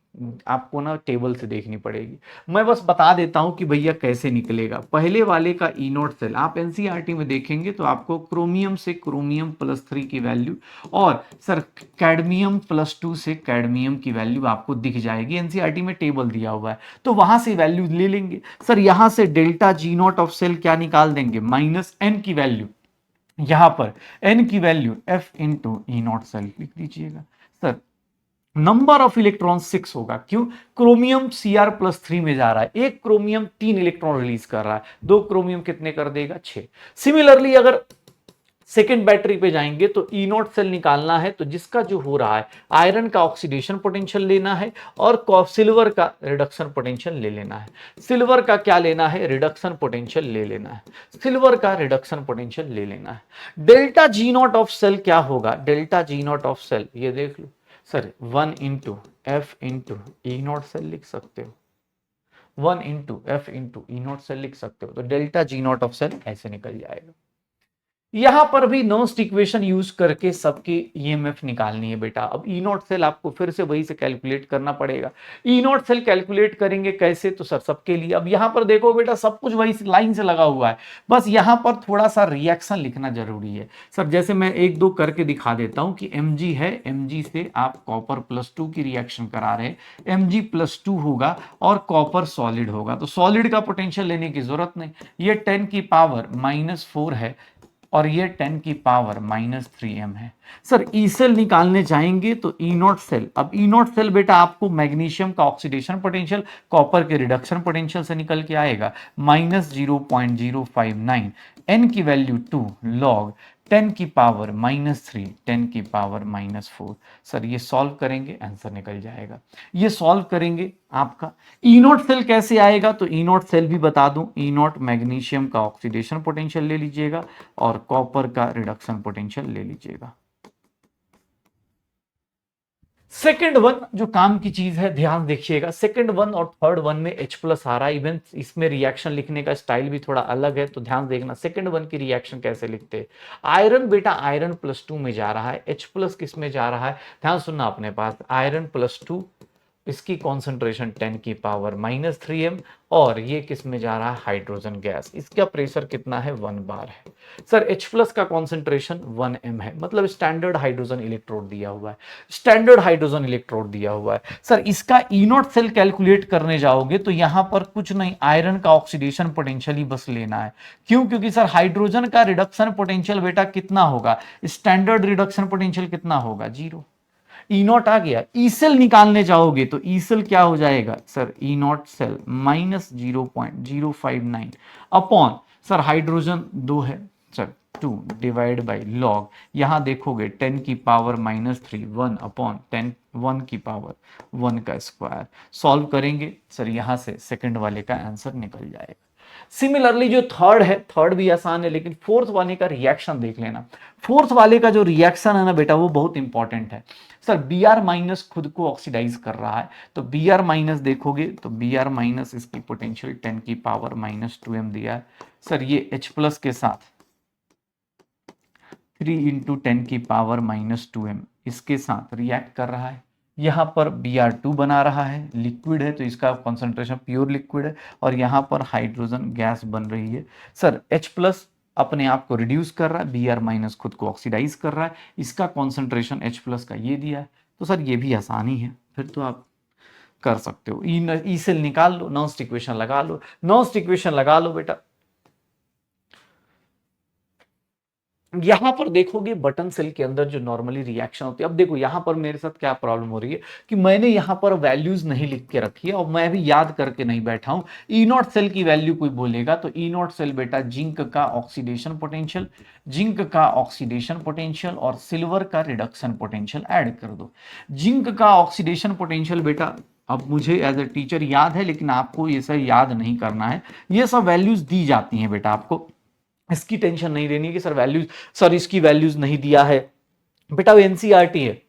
आपको ना टेबल से देखनी पड़ेगी। मैं बस बता देता हूं कि भैया कैसे निकलेगा। पहले वाले का ई नॉट सेल आप एनसीईआरटी में देखेंगे तो आपको क्रोमियम से क्रोमियम +3 की वैल्यू, और सर कैडमियम +2 से कैडमियम की वैल्यू आपको दिख जाएगी। एनसीईआरटी में टेबल दिया हुआ है, तो वहां से वैल्यू ले लेंगे। सर यहां से delta G naught of cell क्या निकाल देंगे? -n की वैल्यू, यहां पर n की value f into E naught cell लिख दीजिएगा। सर नंबर ऑफ इलेक्ट्रॉन 6 होगा। क्यों? क्रोमियम Cr+3 में जा रहा है, एक क्रोमियम 3 इलेक्ट्रॉन रिलीज कर रहा है, 2 क्रोमियम कितने कर देगा? 6। सिमिलरली अगर सेकेंड बैटरी पे जाएंगे तो ई नॉट सेल निकालना है, तो जिसका जो हो रहा है आयरन का ऑक्सीडेशन पोटेंशियल लेना है और सिल्वर का रिडक्शन पोटेंशियल ले लेना है। सिल्वर का क्या लेना है? रिडक्शन पोटेंशियल ले लेना है। सिल्वर का रिडक्शन पोटेंशियल ले लेना है। Delta G naught of cell क्या होगा? Delta G naught of cell ये देख लो sir, 1 into F into E naught cell लिख सकते हो, 1 into F into E naught cell लिख सकते हो। तो delta G naught of cell ऐसे निकल जाएगा। यहां पर भी नॉस्ट इक्वेशन यूज करके सबकी ईएमएफ निकालनी है बेटा। अब ई नॉट सेल आपको फिर से वही से कैलकुलेट करना पड़ेगा। ई नॉट सेल कैलकुलेट करेंगे कैसे, तो सर सबके लिए अब यहां पर देखो बेटा सब कुछ वही लाइन से लगा हुआ है, बस यहां पर थोड़ा सा रिएक्शन लिखना जरूरी है। सर जैसे मैं एक दो करके दिखा देता हूं कि Mg है, Mg से आप कॉपर +2 की रिएक्शन करा रहे हैं, Mg+2 होगा और कॉपर सॉलिड होगा, तो सॉलिड का पोटेंशियल लेने की जरूरत नहीं, ये 10 की पावर -4 है और ये 10 की पावर -3m है। सर ई सेल निकालने जाएंगे तो ई नॉट सेल, अब ई नॉट सेल बेटा आपको मैग्नीशियम का ऑक्सीडेशन पोटेंशियल कॉपर के रिडक्शन पोटेंशियल से निकल के आएगा -0.059, n की वैल्यू 2 log 10 की पावर -3, 10 की पावर -4। सर ये सॉल्व करेंगे आंसर निकल जाएगा। ये सॉल्व करेंगे आपका ई नॉट सेल कैसे आएगा, तो ई नॉट सेल भी बता दूं, ई नॉट मैग्नीशियम का ऑक्सीडेशन पोटेंशियल ले लीजिएगा और कॉपर का रिडक्शन पोटेंशियल ले लीजिएगा। सेकेंड वन जो काम की चीज है ध्यान देखिएगा, सेकेंड वन और थर्ड वन में H+ आ रहा है, इवन इसमें रिएक्शन लिखने का स्टाइल भी थोड़ा अलग है, तो ध्यान देखना सेकेंड वन की रिएक्शन कैसे लिखते हैं। आयरन बेटा आयरन +2 में जा रहा है, H+ किस में जा रहा है, ध्यान सुनना अपने पास, आयरन +2 इसकी कॉन्सेंट्रेशन 10 की पावर -3m और ये किस में जा रहा है, हाइड्रोजन गैस, इसका प्रेशर कितना है 1 बार है। सर H+ का कॉन्सेंट्रेशन 1m है, मतलब स्टैंडर्ड हाइड्रोजन इलेक्ट्रोड दिया हुआ है, स्टैंडर्ड हाइड्रोजन इलेक्ट्रोड दिया हुआ है। सर इसका ई नॉट सेल कैलकुलेट करने जाओगे तो यहां पर कुछ नहीं, आयरन का ऑक्सीडेशन पोटेंशियल ही बस लेना है। क्यों, क्योंकि सर हाइड्रोजन का रिडक्शन पोटेंशियल बेटा कितना होगा, स्टैंडर्ड रिडक्शन पोटेंशियल कितना होगा, 0। ई नॉट आ गया, ई सेल निकालने जाओगे तो ई सेल क्या हो जाएगा sir, E naught cell -0.059 upon, sir hydrogen 2 है सर 2 डिवाइड बाई लॉग, यहां देखोगे 10 की पावर -3 1 अपॉन 10 1 की पावर 1 का स्क्वायर, सॉल्व करेंगे सर यहां से सेकंड वाले का आंसर निकल जाएगा। सिमिलरली जो थर्ड है, थर्ड भी आसान है, लेकिन फोर्थ वाले का रिएक्शन देख लेना। फोर्थ वाले का जो रिएक्शन है ना बेटा वो बहुत इंपॉर्टेंट है। सर Br- खुद को ऑक्सीडाइज कर रहा है, तो Br- देखोगे तो Br- इसकी पोटेंशियल 10 की पावर -2m दिया है। सर ये H+ के साथ 3 इंटू 10 की पावर -2m इसके साथ रिएक्ट कर रहा है, यहाँ पर Br2 बना रहा है, लिक्विड है तो इसका कॉन्सेंट्रेशन प्योर लिक्विड है, और यहाँ पर हाइड्रोजन गैस बन रही है। सर H+ अपने आप को रिड्यूस कर रहा है, Br- खुद को ऑक्सीडाइज कर रहा है, इसका कॉन्सेंट्रेशन H+ का ये दिया है, तो सर ये भी आसानी है, फिर तो आप कर सकते हो। ई सेल निकाल लो, नॉस्ट इक्वेशन लगा लो, नॉस्ट इक्वेशन लगा लो बेटा। यहां पर देखोगे बटन सेल के अंदर जो नॉर्मली रिएक्शन होती है, अब देखो यहां पर मेरे साथ क्या प्रॉब्लम हो रही है कि मैंने यहां पर वैल्यूज नहीं लिख के रखी है और मैं भी याद करके नहीं बैठा हूं। ई नॉट सेल की वैल्यू कोई बोलेगा तो ई नॉट सेल बेटा जिंक का ऑक्सीडेशन पोटेंशियल, जिंक का ऑक्सीडेशन पोटेंशियल और सिल्वर का रिडक्शन पोटेंशियल ऐड कर दो। जिंक का ऑक्सीडेशन पोटेंशियल बेटा अब मुझे एज ए टीचर याद है, लेकिन आपको ये सब याद नहीं करना है, ये सब वैल्यूज दी जाती हैं बेटा, आपको इसकी टेंशन नहीं लेनी कि सर वैल्यूज, सर इसकी वैल्यूज नहीं दिया है बेटा, वो एनसीईआरटी है,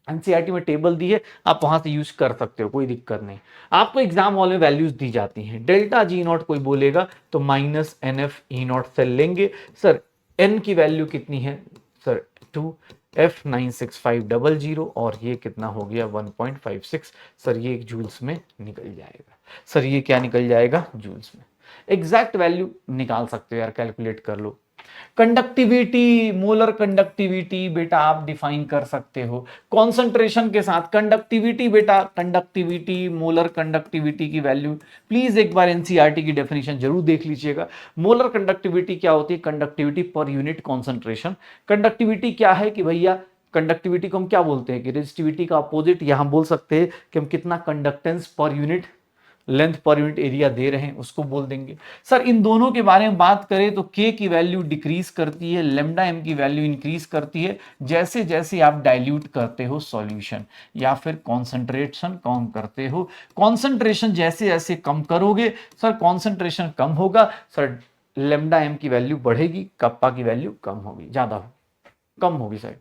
एनसीईआरटी में टेबल दी है, आप वहां से यूज कर सकते हो, कोई दिक्कत नहीं। आपको एग्जाम हॉल में वैल्यूज दी जाती हैं। डेल्टा जी नॉट कोई बोलेगा तो -NF ई नॉट सेल लेंगे। सर एन की वैल्यू कितनी है सर 2 F96500 और ये कितना हो गया 1.56। सर ये जूल्स में निकल जाएगा, सर ये क्या निकल जाएगा जूल्स में, एग्जैक्ट वैल्यू निकाल सकते हो यार, कैलकुलेट कर लो। कंडक्टिविटी, मोलर कंडक्टिविटी बेटा आप डिफाइन कर सकते हो कॉन्सेंट्रेशन के साथ। कंडक्टिविटी बेटा, कंडक्टिविटी मोलर कंडक्टिविटी की वैल्यू प्लीज एक बार एनसीईआरटी की डेफिनेशन जरूर देख लीजिएगा। मोलर कंडक्टिविटी क्या होती है, conductivity per unit concentration. Conductivity क्या है कि भैया, कंडक्टिविटी को हम क्या बोलते हैं कि रेजिस्टिविटी का अपोजिट, या हम बोल सकते हैं कि हम कितना कंडक्टेंस पर यूनिट लेंथ पर यूनिट एरिया दे रहे हैं उसको बोल देंगे। सर इन दोनों के बारे में बात करें तो K की वैल्यू डिक्रीज करती है, लेमडा m की वैल्यू इंक्रीज करती है जैसे जैसे आप डाइल्यूट करते हो सॉल्यूशन या फिर कॉन्सेंट्रेशन कम करते हो। कॉन्सेंट्रेशन जैसे जैसे कम करोगे सर कॉन्सेंट्रेशन कम होगा, सर लेमडा m की वैल्यू बढ़ेगी, कप्पा की वैल्यू कम होगी, ज्यादा कम होगी सर।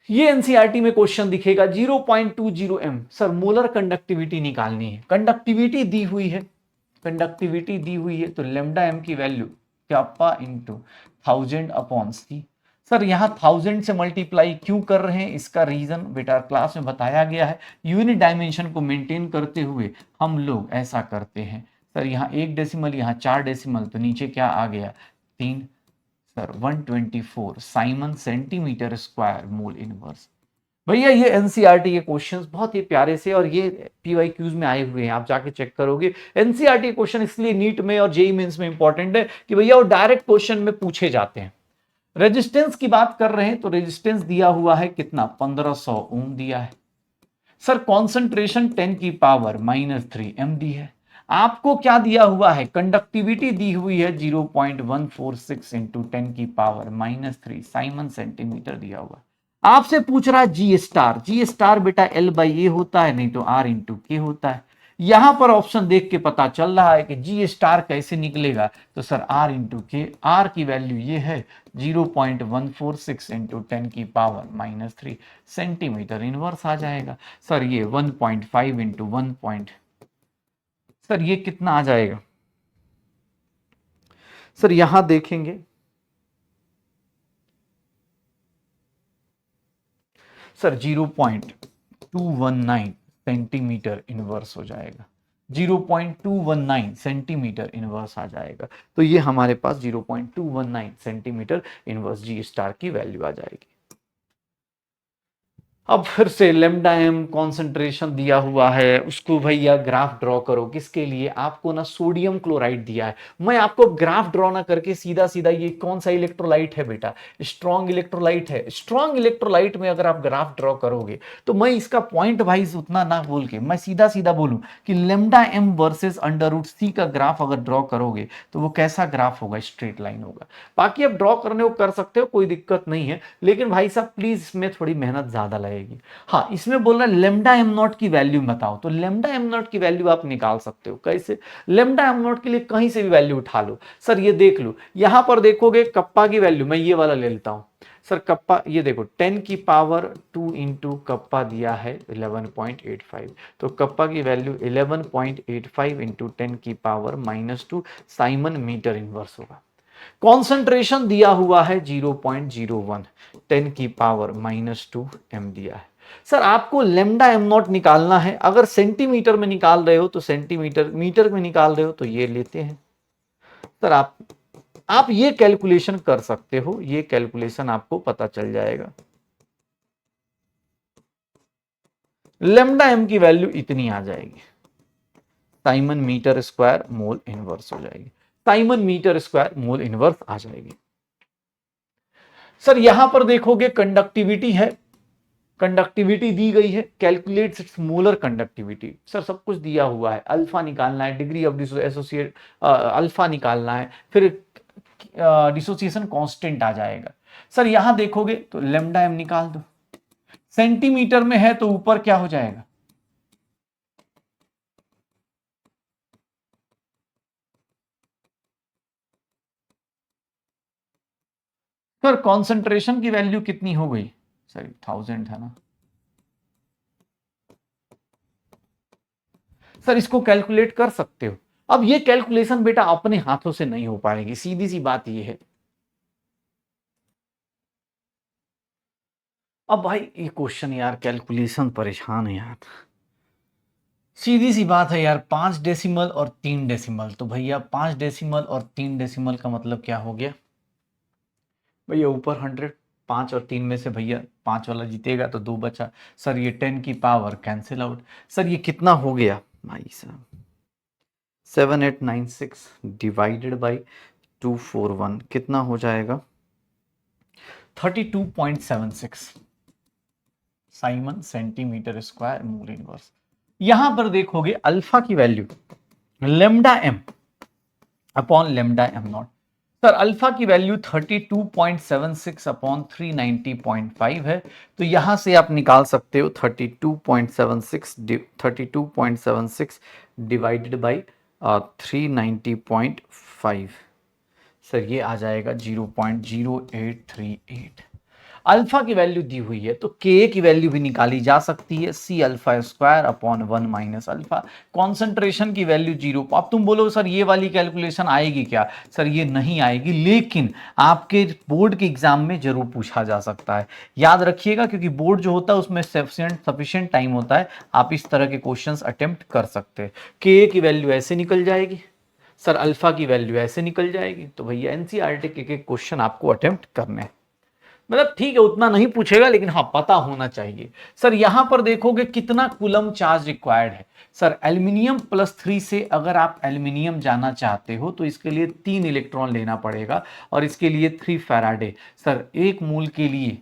ये एनसीईआरटी में क्वेश्चन दिखेगा 0.20 m। सर मोलर कंडक्टिविटी निकालनी है, कंडक्टिविटी दी हुई है, कंडक्टिविटी दी हुई है तो लेमडा m की वैल्यू कप्पा इंटू 1000 अपॉन सी। सर यहाँ 1000 से मल्टीप्लाई क्यों कर रहे हैं, इसका रीजन बेटा क्लास में बताया गया है। यूनिट डायमेंशन को मेंटेन करते हुए हम लोग ऐसा करते हैं। सर यहाँ 1 डेसिमल, यहाँ 4 डेसिमल, तो नीचे क्या आ गया 3। Sir 124 Simon centimetre square mole inverse. भैया ये एनसीईआरटी के क्वेश्चंस बहुत ही प्यारे से और ये पीवाईक्यूज में आए हुए हैं, आप जाके चेक करोगे। एनसीईआरटी क्वेश्चन इसलिए नीट में और जेईई मेंस में इंपॉर्टेंट है कि भैया वो डायरेक्ट क्वेश्चन में पूछे जाते हैं। रेजिस्टेंस की बात कर रहे हैं तो रेजिस्टेंस दिया हुआ है कितना 1500 ओम दिया है। सर कॉन्सेंट्रेशन 10 की पावर -3 md है। आपको क्या दिया हुआ है, कंडक्टिविटी दी हुई है 0.146 इंटू 10 की पावर -3 साइमन सेंटीमीटर दिया हुआ है। आपसे पूछ रहा है जी स्टार। जी स्टार बेटा L/A होता है, नहीं तो R इंटू के होता है। यहां पर ऑप्शन देख के पता चल रहा है कि जी स्टार कैसे निकलेगा, तो सर R इंटू के, R की वैल्यू ये है 0.146 इंटू 10 की पावर -3 सेंटीमीटर इनवर्स आ जाएगा। सर ये 1.5 इंटू 1. सर ये कितना आ जाएगा, सर यहां देखेंगे सर 0.219 सेंटीमीटर इनवर्स हो जाएगा। 0.219 सेंटीमीटर इनवर्स आ जाएगा। तो ये हमारे पास 0.219 सेंटीमीटर इनवर्स जी स्टार की वैल्यू आ जाएगी। अब फिर से लेमडा एम कॉन्सेंट्रेशन दिया हुआ है, उसको भैया ग्राफ ड्रॉ करो। किसके लिए, आपको ना सोडियम क्लोराइड दिया है। मैं आपको ग्राफ ड्रॉ ना करके सीधा सीधा, ये कौन सा इलेक्ट्रोलाइट है बेटा, स्ट्रॉन्ग इलेक्ट्रोलाइट है। स्ट्रॉन्ग इलेक्ट्रोलाइट में अगर आप ग्राफ ड्रॉ करोगे तो मैं इसका पॉइंट वाइज उतना ना बोल के मैं सीधा सीधा बोलूं कि लेमडा एम वर्सेस √c का ग्राफ अगर ड्रॉ करोगे तो वो कैसा ग्राफ होगा, स्ट्रेट लाइन होगा। बाकी आप ड्रॉ करने को कर सकते हो, कोई दिक्कत नहीं है, लेकिन भाई साहब प्लीज इसमें थोड़ी मेहनत ज्यादा लगेगी। हाँ, इसमें बोल रहा है लेमडा एम नॉट की वैल्यू बताओ, तो लेमडा एम नॉट की वैल्यू आप निकाल सकते हो। कैसे, लेमडा एम नॉट के लिए कहीं से भी वैल्यू उठा लो। सर ये देख लो, यहां पर देखोगे कप्पा की वैल्यू, मैं ये वाला ले लेता हूं। सर कप्पा ये देखो 10 की पावर 2 इंटू कप्पा दिया है 11.85, तो कप्पा की वैल्यू 11.85 इंटू 10 की पावर -2 साइमन मीटर इनवर्स होगा। कॉन्सेंट्रेशन दिया हुआ है 0.01, 10 की पावर -2 m दिया है। सर आपको लेमडा एम नॉट निकालना है, अगर सेंटीमीटर में निकाल रहे हो तो सेंटीमीटर, मीटर में निकाल रहे हो तो ये लेते हैं। सर आप ये कैलकुलेशन कर सकते हो, ये कैलकुलेशन आपको पता चल जाएगा। लेमडा एम की वैल्यू इतनी आ जाएगी, siemens metre square mole inverse हो जाएगी। Siemens metre square mole inverse आ जाएगी। सर यहां पर देखोगे कंडक्टिविटी है, कंडक्टिविटी दी गई है, calculate its molar conductivity. Sir सब कुछ दिया हुआ है, अल्फा निकालना है, डिग्री ऑफ एसोसिएट अल्फा निकालना है, फिर डिसोसिएशन कांस्टेंट आ जाएगा। सर यहां देखोगे तो लेमडा एम निकाल दो, सेंटीमीटर में है तो ऊपर क्या हो जाएगा, सर कॉन्सेंट्रेशन की वैल्यू कितनी हो गई, सर 1000 है ना। सर इसको कैलकुलेट कर सकते हो। अब ये कैलकुलेशन बेटा अपने हाथों से नहीं हो पाएगी, सीधी सी बात ये है। अब भाई ये क्वेश्चन यार कैलकुलेशन परेशान है यार, सीधी सी बात है यार। 5 डेसिमल और 3 डेसिमल, तो भैया 5 डेसिमल और 3 डेसिमल का मतलब क्या हो गया भैया, ऊपर 100, 5 और 3 में से भैया 5 वाला जीतेगा तो 2 बचा। सर ये 10 की पावर कैंसिल आउट। सर ये कितना हो गया भाई साहब, 7896 डिवाइडेड बाई 241 कितना हो जाएगा, 32.76 siemens centimetre square mole inverse. यहां पर देखोगे अल्फा की value lambda m upon lambda m naught. Sir alpha की वैल्यू 32.76 अपॉन 390.5 है, तो यहां से आप निकाल सकते हो 32.76 डिवाइडेड बाई 390.5। सर ये आ जाएगा 0.0838। अल्फा की वैल्यू दी हुई है तो के की वैल्यू भी निकाली जा सकती है, C alpha square upon 1 minus alpha. Concentration की वैल्यू 0। अब तुम बोलो सर ये वाली कैलकुलेशन आएगी क्या? सर ये नहीं आएगी, लेकिन आपके बोर्ड के एग्जाम में जरूर पूछा जा सकता है। याद रखिएगा, क्योंकि बोर्ड जो होता है उसमें सफिशिएंट टाइम होता है, आप इस तरह के क्वेश्चंस अटेम्प्ट कर सकते हैं। के की वैल्यू ऐसे निकल जाएगी, सर अल्फा की वैल्यू ऐसे निकल जाएगी, तो भैया एनसीईआरटी के क्वेश्चन आपको अटेम्प्ट करने हैं। मतलब ठीक है, उतना नहीं पूछेगा, लेकिन हाँ पता होना चाहिए। सर यहां पर देखोगे कितना कूलम चार्ज रिक्वायर्ड है। सर एल्यूमिनियम +3 से अगर आप एल्यूमिनियम जाना चाहते हो तो इसके लिए 3 इलेक्ट्रॉन लेना पड़ेगा, और इसके लिए 3 फैराडे। सर एक मूल के लिए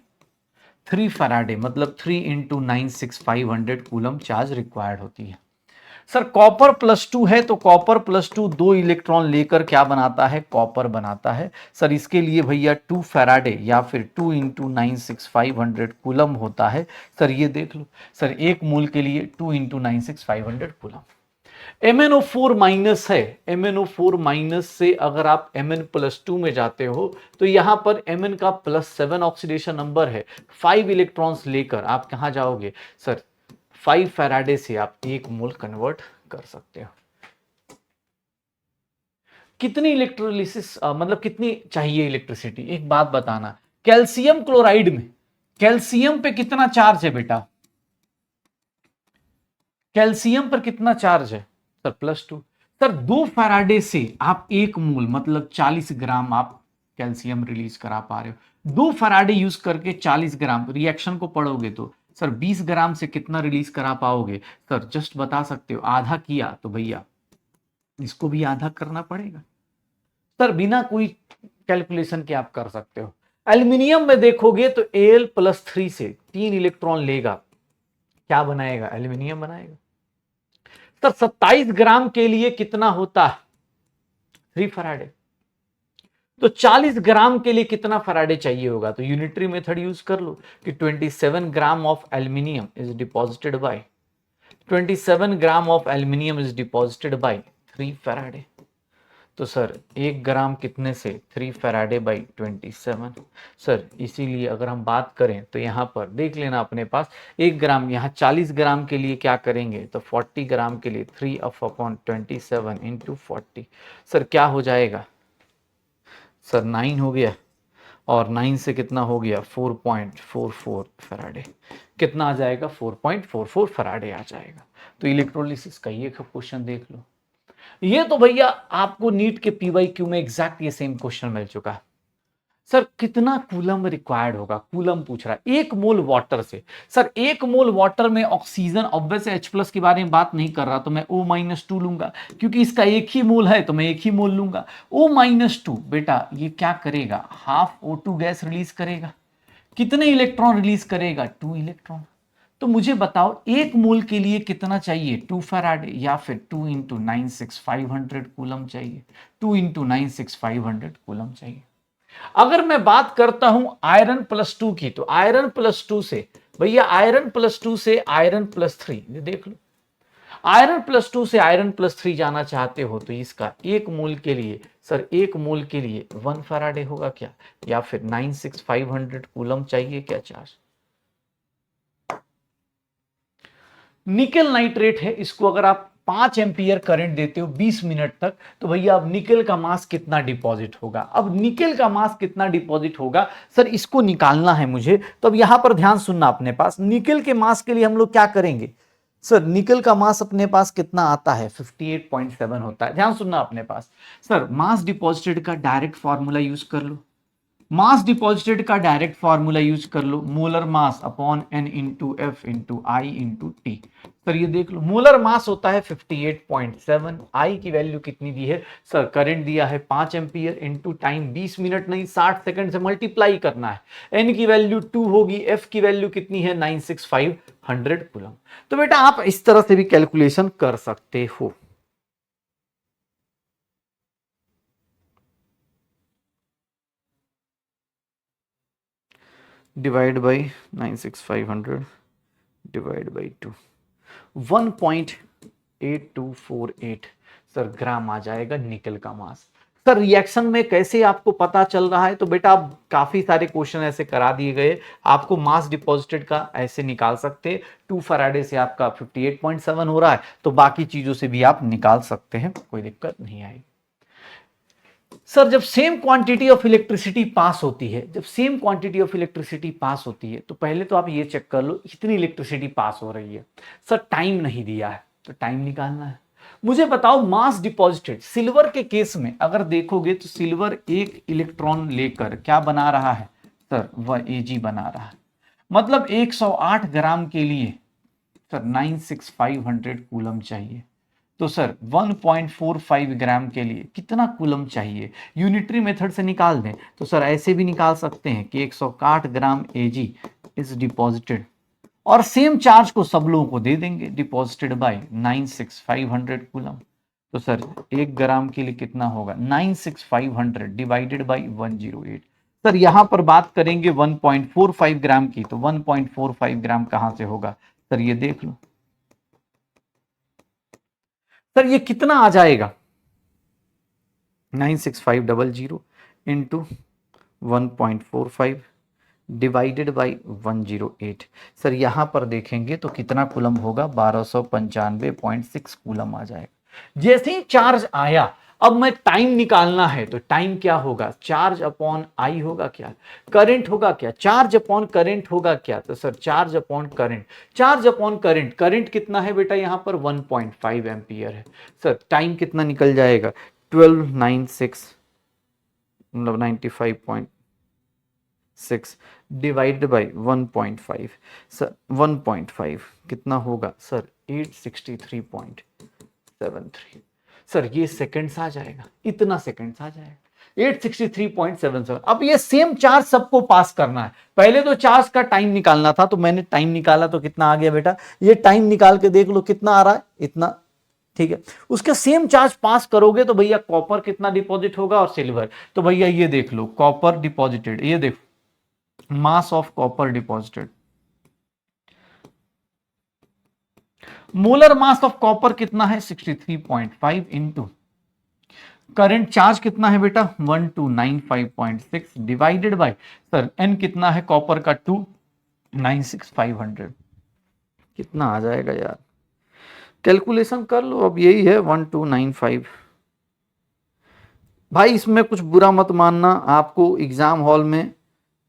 3 फैराडे मतलब 3 इंटू 96500 कूलम चार्ज रिक्वायर्ड होती है। सर कॉपर +2 है, तो कॉपर +2 2 इलेक्ट्रॉन लेकर क्या बनाता है? कॉपर बनाता है। सर इसके लिए भैया 2 फैराडे या फिर 2 इंटू 96500 कूलम होता है। सर ये देख लो, सर एक मूल के लिए 2 इंटू 96500 कूलम। MnO4 माइनस है, MnO4 माइनस से अगर आप Mn+2 में जाते हो तो यहां पर Mn का +7 ऑक्सीडेशन नंबर है। 5 इलेक्ट्रॉन्स लेकर आप कहां जाओगे? सर 5 फैराडे से आप एक मोल कन्वर्ट कर सकते हो। कितनी इलेक्ट्रोलिसिस मतलब कितनी चाहिए इलेक्ट्रिसिटी? एक बात बताना, कैल्शियम क्लोराइड में कैल्शियम पे कितना चार्ज है बेटा? कैल्शियम पर कितना चार्ज है? सर +2। सर 2 फैराडे से आप एक मोल मतलब 40 ग्राम आप कैल्शियम रिलीज करा पा रहे हो। 2 फैराडे यूज करके 40 ग्राम, रिएक्शन को पढ़ोगे तो सर 20 ग्राम से कितना रिलीज करा पाओगे? सर जस्ट बता सकते हो, आधा किया तो भैया इसको भी आधा करना पड़ेगा। सर बिना कोई कैलकुलेशन के आप कर सकते हो। एल्यूमिनियम में देखोगे तो Al+3 से 3 इलेक्ट्रॉन लेगा, क्या बनाएगा? एल्यूमिनियम बनाएगा। सर 27 ग्राम के लिए कितना होता है? 3 फराडे। तो 40 ग्राम के लिए कितना फराडे चाहिए होगा? तो यूनिटरी मेथड यूज कर लो कि 27 gram of aluminium is deposited bye 27 gram of aluminium is deposited bye 3 Faraday. तो सर 1 ग्राम कितने से? 3 फैराडे बाई 27। सर इसीलिए अगर हम बात करें तो यहाँ पर देख लेना अपने पास 1 ग्राम, यहाँ 40 ग्राम के लिए क्या करेंगे तो 40 ग्राम के लिए 3/27 इंटू 40। सर क्या हो जाएगा? सर 9 हो गया, और 9 से कितना हो गया? 4.44 फैराडे। कितना आ जाएगा? 4.44 फैराडे आ जाएगा। तो इलेक्ट्रोलिसिस का ये क्वेश्चन देख लो। ये तो भैया आपको नीट के पीवाईक्यू में एग्जैक्ट ये सेम क्वेश्चन मिल चुका है। सर कितना कूलम रिक्वायर्ड होगा? कूलम पूछ रहा है। 1 मोल वाटर से। सर 1 मोल वाटर में ऑक्सीजन, ऑब्वियस H+ के बारे में बात नहीं कर रहा तो मैं O-2 लूंगा, क्योंकि इसका एक ही मोल है तो मैं एक ही मोल लूंगा। O-2 बेटा ये क्या करेगा? हाफ O2 गैस रिलीज करेगा। कितने इलेक्ट्रॉन रिलीज करेगा? 2 इलेक्ट्रॉन। तो मुझे बताओ 1 मोल के लिए कितना चाहिए? 2 फैराडे या फिर 2 इंटू 96500 कूलम चाहिए। 2 इंटू 96500 कूलम चाहिए। अगर मैं बात करता हूं आयरन+2 की, तो आयरन+2 से भैया आयरन+2 से आयरन+3, ये देख लो, आयरन+2 से आयरन+3 जाना चाहते हो तो इसका 1 मोल के लिए, सर 1 मोल के लिए 1 फैराडे होगा क्या, या फिर 96500 कूलम चाहिए क्या चार्ज? निकल नाइट्रेट है, इसको अगर आप 5 एम्पियर करंट देते हो 20 मिनट तक, तो भैया अब निकल का मास कितना डिपॉजिट होगा? अब निकल का मास कितना डिपॉजिट होगा सर, इसको निकालना है मुझे। तो अब यहां पर ध्यान सुनना, अपने पास निकल के मास के लिए हम लोग क्या करेंगे? सर निकल का मास अपने पास कितना आता है? 58.7 होता है। ध्यान सुनना अपने पास, सर मास डिपॉजिटेड का डायरेक्ट फॉर्मूला यूज कर लो। मास डिपॉजिटेड का डायरेक्ट फॉर्मूला यूज कर लो, molar mass upon n into F into I into t. Sir ये देख लो, मोलर मास होता है 58.7, आई की वैल्यू कितनी दी है? सर करंट दिया है 5 एम्पियर इंटू टाइम 20 मिनट नहीं 60 सेकंड से मल्टीप्लाई करना है। एन की वैल्यू 2 होगी, एफ की वैल्यू कितनी है? 96500 कूलम। तो बेटा आप इस तरह से भी कैलकुलेशन कर सकते हो। Divide by 96500 divide by 2, 1.8248 sir gram आ जाएगा निकल का मास। सर रिएक्शन में कैसे आपको पता चल रहा है? तो बेटा आप काफी सारे क्वेश्चन ऐसे करा दिए गए, आपको मास डिपॉजिटेड का ऐसे निकाल सकते, 2 फैराडे से आपका 58.7 हो रहा है, तो बाकी चीजों से भी आप निकाल सकते हैं, कोई दिक्कत नहीं आएगी। सर जब same quantity of electricity pass होती है, जब same quantity of electricity pass होती है, तो पहले तो आप ये चेक कर लो इतनी इलेक्ट्रिसिटी पास हो रही है। सर टाइम नहीं दिया है, तो टाइम निकालना है। मुझे बताओ मास डिपॉजिटेड सिल्वर के केस में अगर देखोगे तो सिल्वर एक इलेक्ट्रॉन लेकर क्या बना रहा है सर, वह Ag बना रहा है, मतलब 108 ग्राम के लिए सर 96500 कूलम चाहिए। तो सर 1.45 ग्राम के लिए कितना कूलम चाहिए? यूनिटरी मेथड से निकाल दें तो सर ऐसे भी निकाल सकते हैं कि 160 ग्राम Ag इज डिपॉजिटेड, और सेम चार्ज को सब लोगों को दे देंगे, डिपॉजिटेड बाय 96500 कूलम। तो सर 1 ग्राम के लिए कितना होगा? 96500 डिवाइडेड बाय 108। सर यहां पर बात करेंगे 1.45 ग्राम की, तो 1.45 ग्राम कहां से होगा सर, ये देख लो सर, ये कितना आ जाएगा? 96500 इंटू 1.45 डिवाइडेड बाई 108। सर यहां पर देखेंगे तो कितना कूलम होगा? 1295.6 कूलम आ जाएगा। जैसे ही चार्ज आया, अब मैं टाइम निकालना है, तो टाइम क्या होगा? चार्ज अपॉन आई होगा क्या? करंट होगा क्या? चार्ज अपॉन करंट होगा क्या? तो sir charge upon current, charge upon current, current कितना है बेटा यहां पर? 1.5 एम्पियर है। सर टाइम कितना निकल जाएगा? 1296 मतलब 95.6 डिवाइडेड बाई 1.5। सर 1.5 कितना होगा सर? 863.73। सर ये सेकंड्स आ जाएगा, इतना सेकंड्स आ जाएगा 863.77। अब ये सेम चार्ज सबको पास करना है, पहले तो चार्ज का टाइम निकालना था, तो मैंने टाइम निकाला तो कितना आ गया बेटा? ये टाइम निकाल के देख लो कितना आ रहा है, इतना, ठीक है। उसके सेम चार्ज पास करोगे तो भैया कॉपर कितना डिपॉजिट होगा और सिल्वर, तो भैया ये देख लो कॉपर डिपॉजिटेड, ये देखो mass of copper deposited, molar mass of copper कितना है? 63.5 इंटू करंट चार्ज कितना है बेटा? 1295.6 डिवाइडेड बाय सर एन कितना है कॉपर का? 296,500। कितना आ जाएगा यार? कैलकुलेशन कर लो, अब यही है 1295। भाई इसमें कुछ बुरा मत मानना, आपको एग्जाम हॉल में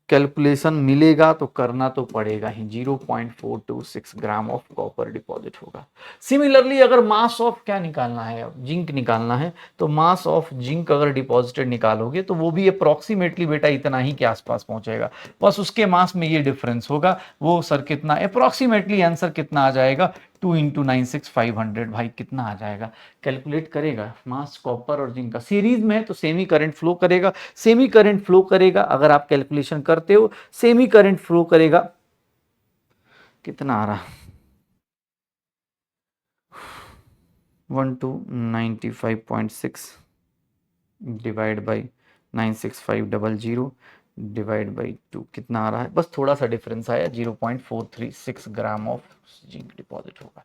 कैलकुलेशन मिलेगा तो करना तो पड़ेगा ही। 0.426 ग्राम ऑफ कॉपर डिपॉजिट होगा। सिमिलरली अगर मास ऑफ क्या निकालना है, अब जिंक निकालना है, तो मास ऑफ जिंक अगर डिपॉजिटेड निकालोगे तो वो भी अप्रोक्सीमेटली बेटा इतना ही के आसपास पहुंचेगा, बस उसके मास में ये डिफरेंस होगा। वो सर कितना अप्रोक्सीमेटली आंसर कितना आ जाएगा? 2 इंटू 96500। भाई कितना आ जाएगा? कैलकुलेट करेगा। मास कॉपर और जिंक का सीरीज में है तो सेमी करंट फ्लो करेगा, सेमी करंट फ्लो करेगा, अगर आप कैलकुलेशन करते हो सेमी करंट फ्लो करेगा, कितना आ रहा? 1295.6 डिवाइड बाई 96500 डिवाइड बाई 2 कितना आ रहा है? बस थोड़ा सा डिफरेंस आया, 0.436 ग्राम ऑफ जिंक डिपॉजिट होगा।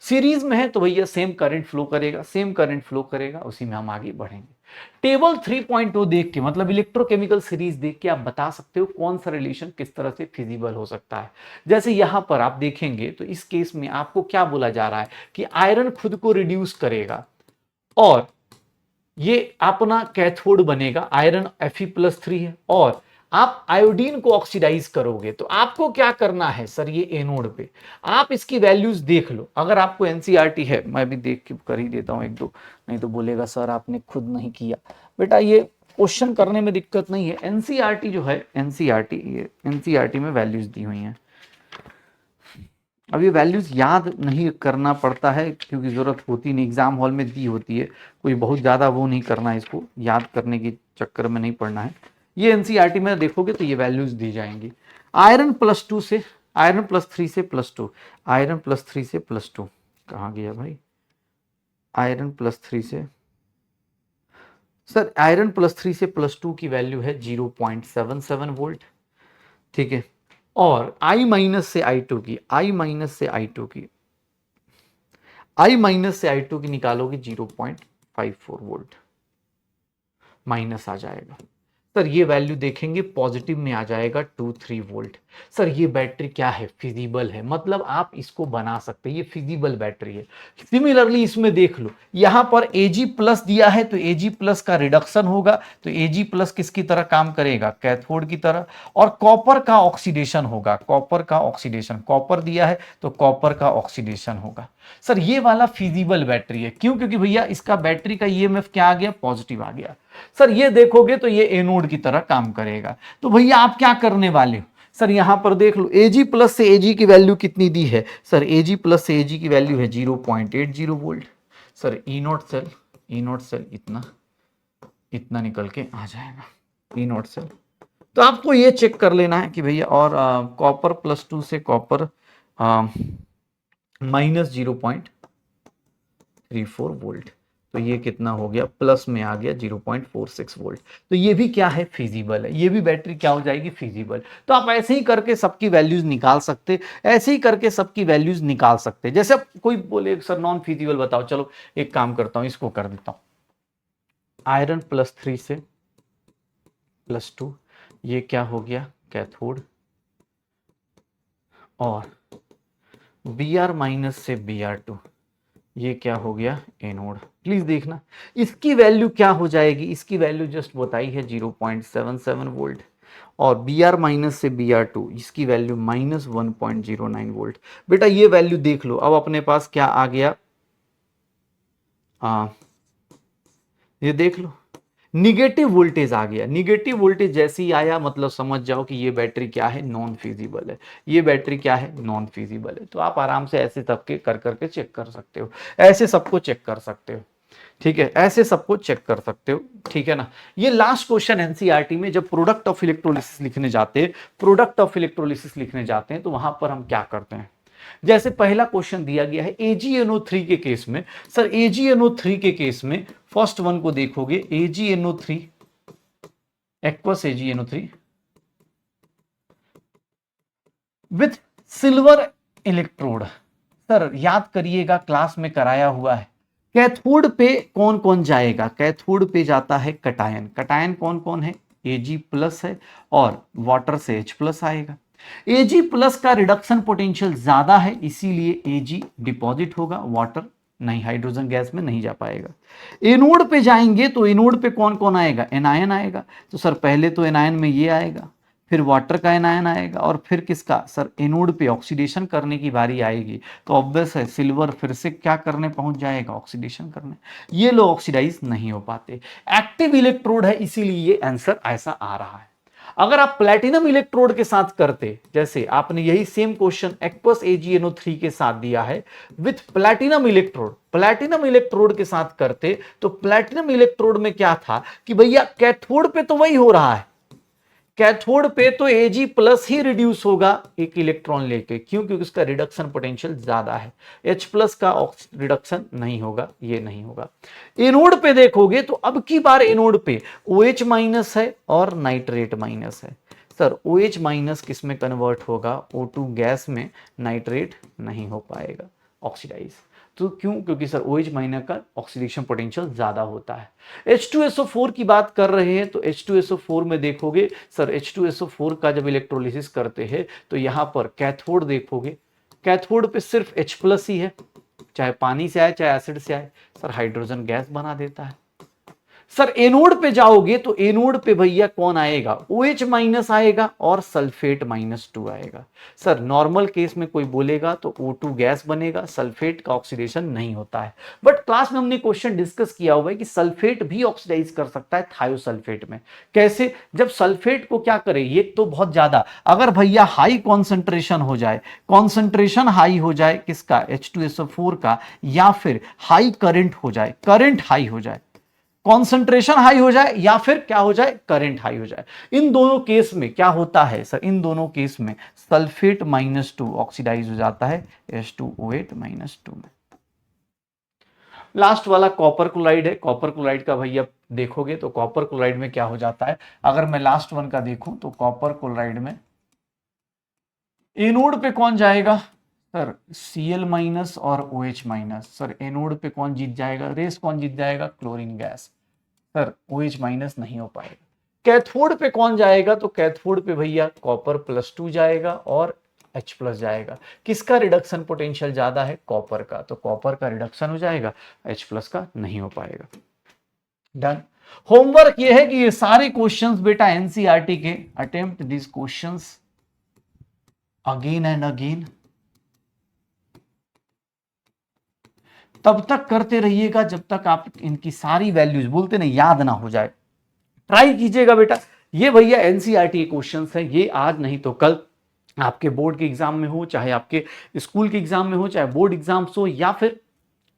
सीरीज में है तो भैया सेम करंट फ्लो करेगा, सेम करंट फ्लो करेगा, उसी में हम आगे बढ़ेंगे। टेबल 3.0 देख के, मतलब इलेक्ट्रोकेमिकल सीरीज देख के आप बता सकते हो कौन सा रिलेशन किस तरह से फिजिबल हो सकता है। जैसे यहां पर आप देखेंगे तो इस केस में आपको क्या बोला जा रहा है कि आयरन खुद को रिड्यूस करेगा और ये अपना कैथोड बनेगा, आयरन Fe+3 है, और आप आयोडीन को ऑक्सीडाइज करोगे तो आपको क्या करना है सर? ये एनोड पे आप इसकी वैल्यूज देख लो, अगर आपको एनसीईआरटी है, मैं भी देख के कर ही देता हूं एक दो, नहीं तो बोलेगा सर आपने खुद नहीं किया। बेटा ये क्वेश्चन करने में दिक्कत नहीं है, एनसीईआरटी जो है, एनसीईआरटी में वैल्यूज दी हुई हैं। अब ये वैल्यूज याद नहीं करना पड़ता है क्योंकि जरूरत होती नहीं, एग्जाम हॉल में दी होती है, कोई बहुत ज्यादा वो नहीं करना है, इसको याद करने के चक्कर में नहीं पड़ना है। ये एनसीईआरटी में देखोगे तो ये वैल्यूज दी जाएंगी। आयरन +2 से, आयरन +3 से +2, आयरन +3 से +2 कहाँ गया भाई? आयरन +3 से, सर आयरन +3 से +2 की वैल्यू है 0.77 वोल्ट, ठीक है। और I- से I2 की, I- से I2 की, I- से I2 की निकालोगे 0.54 वोल्ट। माइनस आ जाएगा। सर ये वैल्यू देखेंगे पॉजिटिव में आ जाएगा 2-3 वोल्ट। सर ये बैटरी क्या है, फिजिबल है, मतलब आप इसको बना सकते हैं, ये फिजिबल बैटरी है। सिमिलरली इसमें देख लो, यहां पर Ag प्लस दिया है तो Ag प्लस का रिडक्शन होगा, तो Ag प्लस किसकी तरह काम करेगा, कैथोड की तरह। और कॉपर का ऑक्सीडेशन होगा, कॉपर का ऑक्सीडेशन, कॉपर दिया है तो कॉपर का ऑक्सीडेशन होगा। सर ये वाला फिजिबल बैटरी है, क्यों, क्योंकि भैया इसका बैटरी का ईएमएफ क्या आ गया, पॉजिटिव आ गया। सर ये देखोगे तो ये एनोड की तरह काम करेगा। तो भैया आप क्या करने वाले हो, सर यहां पर देख लो Ag प्लस से Ag की वैल्यू कितनी दी है, सर Ag प्लस से Ag की वैल्यू है 0.80 वोल्ट। सर ई नोट सेल इतना इतना निकल के आ जाएगा, ई नोट सेल। तो आपको ये चेक कर लेना है कि भैया, और कॉपर +2 से कॉपर -0.34 वोल्ट, तो ये कितना हो गया, प्लस में आ गया 0.46 वोल्ट। तो ये भी क्या है, फिजिबल है, ये भी बैटरी क्या हो जाएगी, फिजिबल। तो आप ऐसे ही करके सबकी वैल्यूज निकाल सकते, ऐसे ही करके सबकी वैल्यूज निकाल सकते। जैसे कोई बोले सर नॉन फिजिबल बताओ, चलो एक काम करता हूं, इसको कर देता हूं, आयरन +3 से +2, ये क्या हो गया, कैथोड, और Br- से Br2, ये क्या हो गया, एनोड। प्लीज देखना इसकी वैल्यू क्या हो जाएगी, इसकी वैल्यू जस्ट बताई है 0.77 वोल्ट, और Br- से Br2 इसकी वैल्यू -1.09 वोल्ट। बेटा ये वैल्यू देख लो, अब अपने पास क्या आ गया, ये देख लो निगेटिव वोल्टेज आ गया। निगेटिव वोल्टेज जैसे ही आया मतलब समझ जाओ कि ये बैटरी क्या है, नॉन फिजिबल है। ये बैटरी क्या है, नॉन फिजिबल है। तो आप आराम से ऐसे सबके कर करके चेक कर सकते हो, ऐसे सबको चेक कर सकते हो, ठीक है, ऐसे सबको चेक कर सकते हो, ठीक है ना। ये लास्ट क्वेश्चन एनसीईआरटी में जब प्रोडक्ट ऑफ इलेक्ट्रोलिसिस लिखने जाते हैं, प्रोडक्ट ऑफ इलेक्ट्रोलिसिस लिखने जाते हैं, तो वहां पर हम क्या करते हैं, जैसे पहला क्वेश्चन दिया गया है AgNO3 के केस में। सर AgNO3 के केस में फर्स्ट वन को देखोगे, AgNO3 aqueous AgNO3 with silver electrode. Sir याद करिएगा क्लास में कराया हुआ है। कैथोड पे कौन कौन जाएगा, कैथोड पे जाता है कटायन। कटायन कौन कौन है, Ag प्लस है, और वाटर से H प्लस आएगा। Ag प्लस का रिडक्शन पोटेंशियल ज्यादा है, इसीलिए Ag डिपॉजिट होगा, वाटर नहीं, हाइड्रोजन गैस में नहीं जा पाएगा। एनोड पे जाएंगे तो एनोड पे कौन कौन आएगा, एनायन आएगा। तो सर पहले तो एनायन में ये आएगा, फिर वाटर का एनायन आएगा, और फिर किसका, सर एनोड पे ऑक्सीडेशन करने की बारी आएगी। तो ऑब्वियस है सिल्वर फिर से क्या करने पहुंच जाएगा, ऑक्सीडेशन करने। ये लोग ऑक्सीडाइज नहीं हो पाते, एक्टिव इलेक्ट्रोड है, इसीलिए ये आंसर ऐसा आ रहा है। अगर आप प्लैटिनम इलेक्ट्रोड के साथ करते, जैसे आपने यही सेम क्वेश्चन एक्वस AgNO3 के साथ दिया है with platinum electrode, platinum electrode के साथ करते, तो प्लैटिनम इलेक्ट्रोड में क्या था कि भैया कैथोड पे तो वही हो रहा है, कैथोड पे तो Ag प्लस ही रिड्यूस होगा एक इलेक्ट्रॉन लेके, क्यों, क्योंकि उसका रिडक्शन पोटेंशियल ज्यादा है। H प्लस का रिडक्शन नहीं होगा, ये नहीं होगा। एनोड पे देखोगे तो अब की बार एनोड पे OH माइनस है और नाइट्रेट माइनस है। सर OH माइनस किस में कन्वर्ट होगा, O2 गैस में, नाइट्रेट नहीं हो पाएगा ऑक्सीडाइज। तो क्यों, क्योंकि सर OH माइनस का ऑक्सीडेशन पोटेंशियल ज्यादा होता है। H2SO4 की बात कर रहे हैं तो H2SO4 में देखोगे, सर H2SO4 का जब इलेक्ट्रोलिसिस करते हैं तो यहां पर कैथोड देखोगे, कैथोड पे सिर्फ H प्लस ही है, चाहे पानी से आए चाहे एसिड से आए, सर हाइड्रोजन गैस बना देता है। सर एनोड पे जाओगे तो एनोड पे भैया कौन आएगा, OH माइनस आएगा और सल्फेट -2 आएगा। सर नॉर्मल केस में कोई बोलेगा तो O2 गैस बनेगा, सल्फेट का ऑक्सीडेशन नहीं होता है। बट क्लास में हमने क्वेश्चन डिस्कस किया हुआ है कि सल्फेट भी ऑक्सीडाइज कर सकता है थायोसल्फेट में। कैसे, जब सल्फेट को क्या करे, ये तो बहुत ज्यादा, अगर भैया हाई कॉन्सेंट्रेशन हो जाए, कॉन्सेंट्रेशन हाई हो जाए किसका, H2SO4 का, या फिर हाई करंट हो जाए, करंट हाई हो जाए, कॉन्सेंट्रेशन हाई हो जाए, या फिर क्या हो जाए, करंट हाई हो जाए, इन दोनों केस में क्या होता है सर, इन दोनों केस में सल्फेट -2 ऑक्सीडाइज हो जाता है H2O8 -2 में। लास्ट वाला कॉपर क्लोराइड है। कॉपर क्लोराइड का भैया देखोगे तो कॉपर क्लोराइड में क्या हो जाता है, अगर मैं लास्ट वन का देखूं तो कॉपर क्लोराइड में एनोड पे कौन जाएगा, सर Cl- और OH-। सर एनोड पे कौन जीत जाएगा, रेस कौन जीत जाएगा, chlorine gas. Sir OH minus नहीं हो पाएगा। कैथोड पे कौन जाएगा, तो कैथोड पे भैया कॉपर +2 जाएगा और H+ जाएगा। किसका रिडक्शन पोटेंशियल ज्यादा है, कॉपर का, तो कॉपर का रिडक्शन हो जाएगा, H+ का नहीं हो पाएगा। डन। होमवर्क ये है कि ये सारे क्वेश्चंस बेटा एनसीईआरटी के, attempt this questions again and again, तब तक करते रहिएगा जब तक आप इनकी सारी वैल्यूज बोलते नहीं याद ना हो जाए। ट्राई कीजिएगा बेटा। ये भैया एनसीईआरटी क्वेश्चंस हैं, ये आज नहीं तो कल आपके बोर्ड के एग्जाम में हो, चाहे आपके स्कूल के एग्जाम में हो, चाहे बोर्ड एग्जाम्स हो, या फिर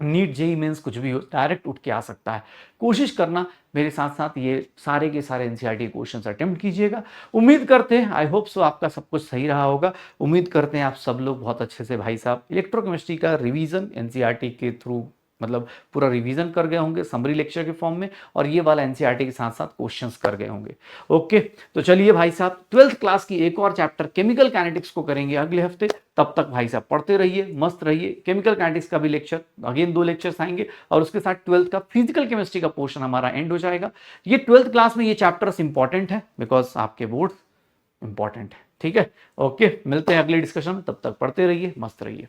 नीट जेई मेंस कुछ भी हो, डायरेक्ट उठ के आ सकता है। कोशिश करना मेरे साथ साथ ये सारे के सारे एनसीईआरटी क्वेश्चंस अटेम्प्ट कीजिएगा। उम्मीद करते हैं, आई होप सो, आपका सब कुछ सही रहा होगा। उम्मीद करते हैं आप सब लोग बहुत अच्छे से भाई साहब इलेक्ट्रोकेमिस्ट्री का रिवीजन एनसीईआरटी के थ्रू, मतलब पूरा रिवीजन कर गए होंगे समरी लेक्चर के फॉर्म में, और ये वाला एनसीईआरटी के साथ साथ क्वेश्चंस कर गए होंगे। ओके, तो चलिए भाई साहब 12th क्लास की एक और चैप्टर केमिकल काइनेटिक्स को करेंगे अगले हफ्ते। तब तक भाई साहब पढ़ते रहिए, मस्त रहिए। केमिकल काइनेटिक्स का भी लेक्चर अगेन 2 लेक्चर्स आएंगे, और उसके साथ 12th का फिजिकल केमिस्ट्री का पोर्शन हमारा एंड हो जाएगा। ये 12th क्लास में ये चैप्टर्स इंपॉर्टेंट है, बिकॉज आपके बोर्ड इंपॉर्टेंट है। ठीक है, ओके, मिलते हैं अगले डिस्कशन में, तब तक पढ़ते रहिए, मस्त रहिए।